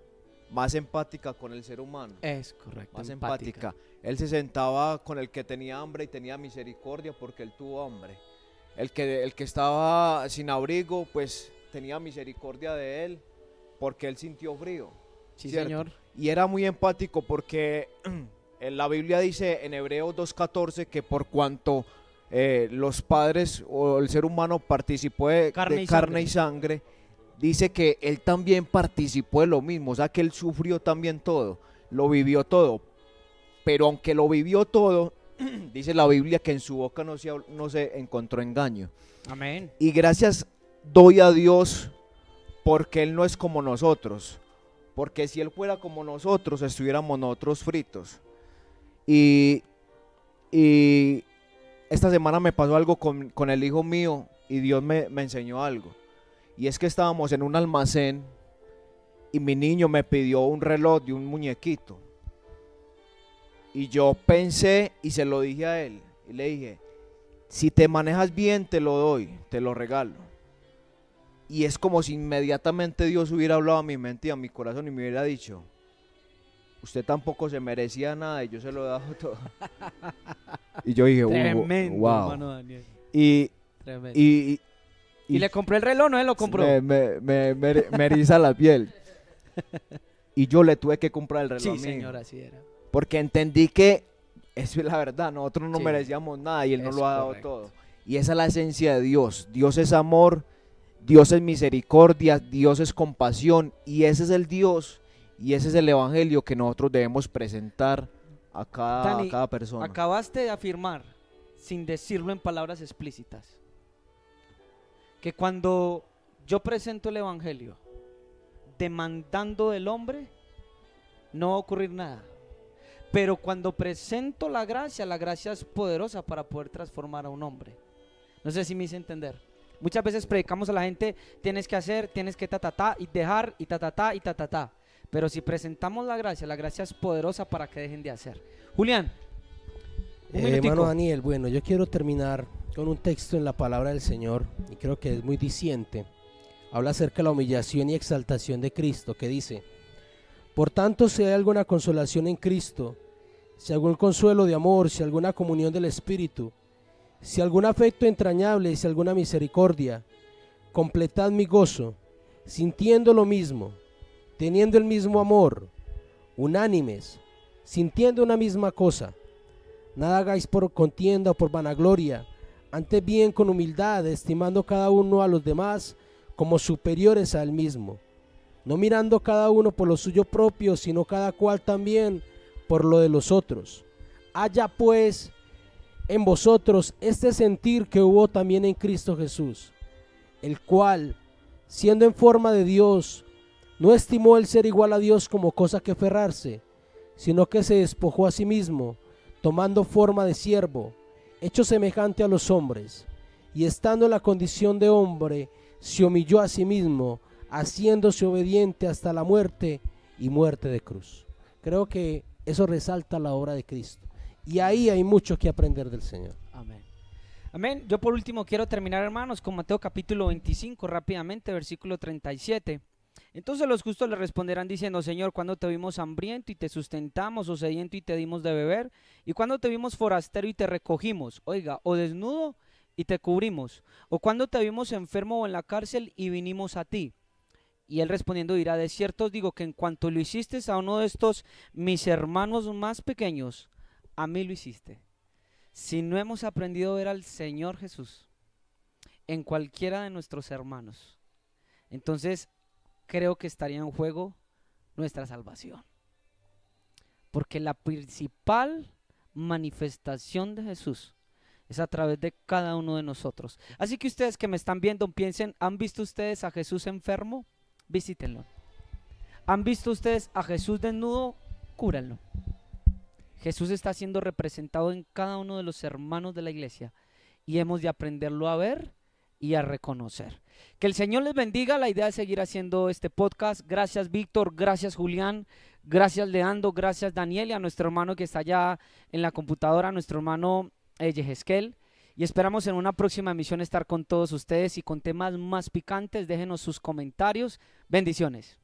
S5: más empática con el ser humano.
S1: Es correcto.
S5: Más empática. Él se sentaba con el que tenía hambre y tenía misericordia porque él tuvo hambre. el que estaba sin abrigo, pues tenía misericordia de él, porque él sintió frío.
S2: Sí,
S5: ¿cierto?
S2: señor.
S5: Y era muy empático porque en la Biblia dice en Hebreos 2:14 que por cuanto los padres o el ser humano participó de carne y sangre, dice que él también participó de lo mismo, o sea que él sufrió también todo, lo vivió todo, pero aunque lo vivió todo, dice la Biblia que en su boca no se encontró engaño.
S1: Amén.
S5: Y gracias doy a Dios porque Él no es como nosotros, porque si Él fuera como nosotros, estuviéramos nosotros fritos. Y esta semana me pasó algo con el hijo mío y Dios me enseñó algo. Y es que estábamos en un almacén y mi niño me pidió un reloj de un muñequito. Y yo pensé y se lo dije a él. Y le dije, si te manejas bien te lo doy, te lo regalo. Y es como si inmediatamente Dios hubiera hablado a mi mente y a mi corazón y me hubiera dicho, usted tampoco se merecía nada y yo se lo he dado todo. Y yo dije,
S1: Tremendo,
S5: wow.
S1: hermano Daniel.
S5: Y,
S1: Tremendo.
S5: y,
S1: Y le compré el reloj, ¿no? Él lo compró.
S5: me eriza la piel. Y yo le tuve que comprar el reloj a
S1: Sí,
S5: mi
S1: señor,
S5: hijo,
S1: así era.
S5: porque entendí que eso es la verdad, nosotros no
S1: Sí,
S5: merecíamos nada y Él nos
S1: es
S5: lo ha dado
S1: correcto.
S5: todo. Y esa es la esencia de Dios. Dios es amor, Dios es misericordia, Dios es compasión, y ese es el Dios y ese es el evangelio que nosotros debemos presentar a
S1: Dani,
S5: cada persona.
S1: Acabaste de afirmar, sin decirlo en palabras explícitas, que cuando yo presento el evangelio demandando del hombre, no va a ocurrir nada. Pero cuando presento la gracia es poderosa para poder transformar a un hombre. No sé si me hice entender. Muchas veces predicamos a la gente, tienes que hacer, tienes que ta, y dejar, y ta, y ta. Pero si presentamos la gracia es poderosa para que dejen de hacer. Julián, un minutico.
S3: Hermano Daniel, bueno, yo quiero terminar con un texto en la palabra del Señor, y creo que es muy diciente. Habla acerca de la humillación y exaltación de Cristo, que dice: por tanto, si hay alguna consolación en Cristo, si algún consuelo de amor, si alguna comunión del Espíritu, si algún afecto entrañable, si alguna misericordia, completad mi gozo, sintiendo lo mismo, teniendo el mismo amor, unánimes, sintiendo una misma cosa. Nada hagáis por contienda o por vanagloria, antes bien con humildad, estimando cada uno a los demás como superiores a él mismo, no mirando cada uno por lo suyo propio, sino cada cual también por lo de los otros. Haya pues en vosotros este sentir que hubo también en Cristo Jesús, el cual, siendo en forma de Dios, no estimó el ser igual a Dios como cosa que aferrarse, sino que se despojó a sí mismo, tomando forma de siervo, hecho semejante a los hombres, y estando en la condición de hombre, se humilló a sí mismo, haciéndose obediente hasta la muerte y muerte de cruz. Creo que eso resalta la obra de Cristo, y ahí hay mucho que aprender del Señor.
S1: Amén. Amén. Yo por último quiero terminar, hermanos, con Mateo capítulo 25, rápidamente, versículo 37. Entonces los justos le responderán diciendo: Señor, ¿cuándo te vimos hambriento y te sustentamos, o sediento y te dimos de beber? ¿Y cuándo te vimos forastero y te recogimos? Oiga, o desnudo y te cubrimos, o cuándo te vimos enfermo o en la cárcel y vinimos a ti. Y él respondiendo dirá: de cierto os digo que en cuanto lo hiciste a uno de estos mis hermanos más pequeños, a mí lo hiciste. Si no hemos aprendido a ver al Señor Jesús en cualquiera de nuestros hermanos, entonces creo que estaría en juego nuestra salvación. Porque la principal manifestación de Jesús es a través de cada uno de nosotros. Así que ustedes que me están viendo, piensen: ¿han visto ustedes a Jesús enfermo? Visítenlo. ¿Han visto ustedes a Jesús desnudo? Cúbranlo. Jesús está siendo representado en cada uno de los hermanos de la iglesia y hemos de aprenderlo a ver y a reconocer. Que el Señor les bendiga. La idea es seguir haciendo este podcast. Gracias, Víctor, gracias, Julián, gracias, Leandro, gracias, Daniel, y a nuestro hermano que está allá en la computadora, nuestro hermano Yehezkel. Y esperamos en una próxima emisión estar con todos ustedes y con temas más picantes. Déjenos sus comentarios. Bendiciones.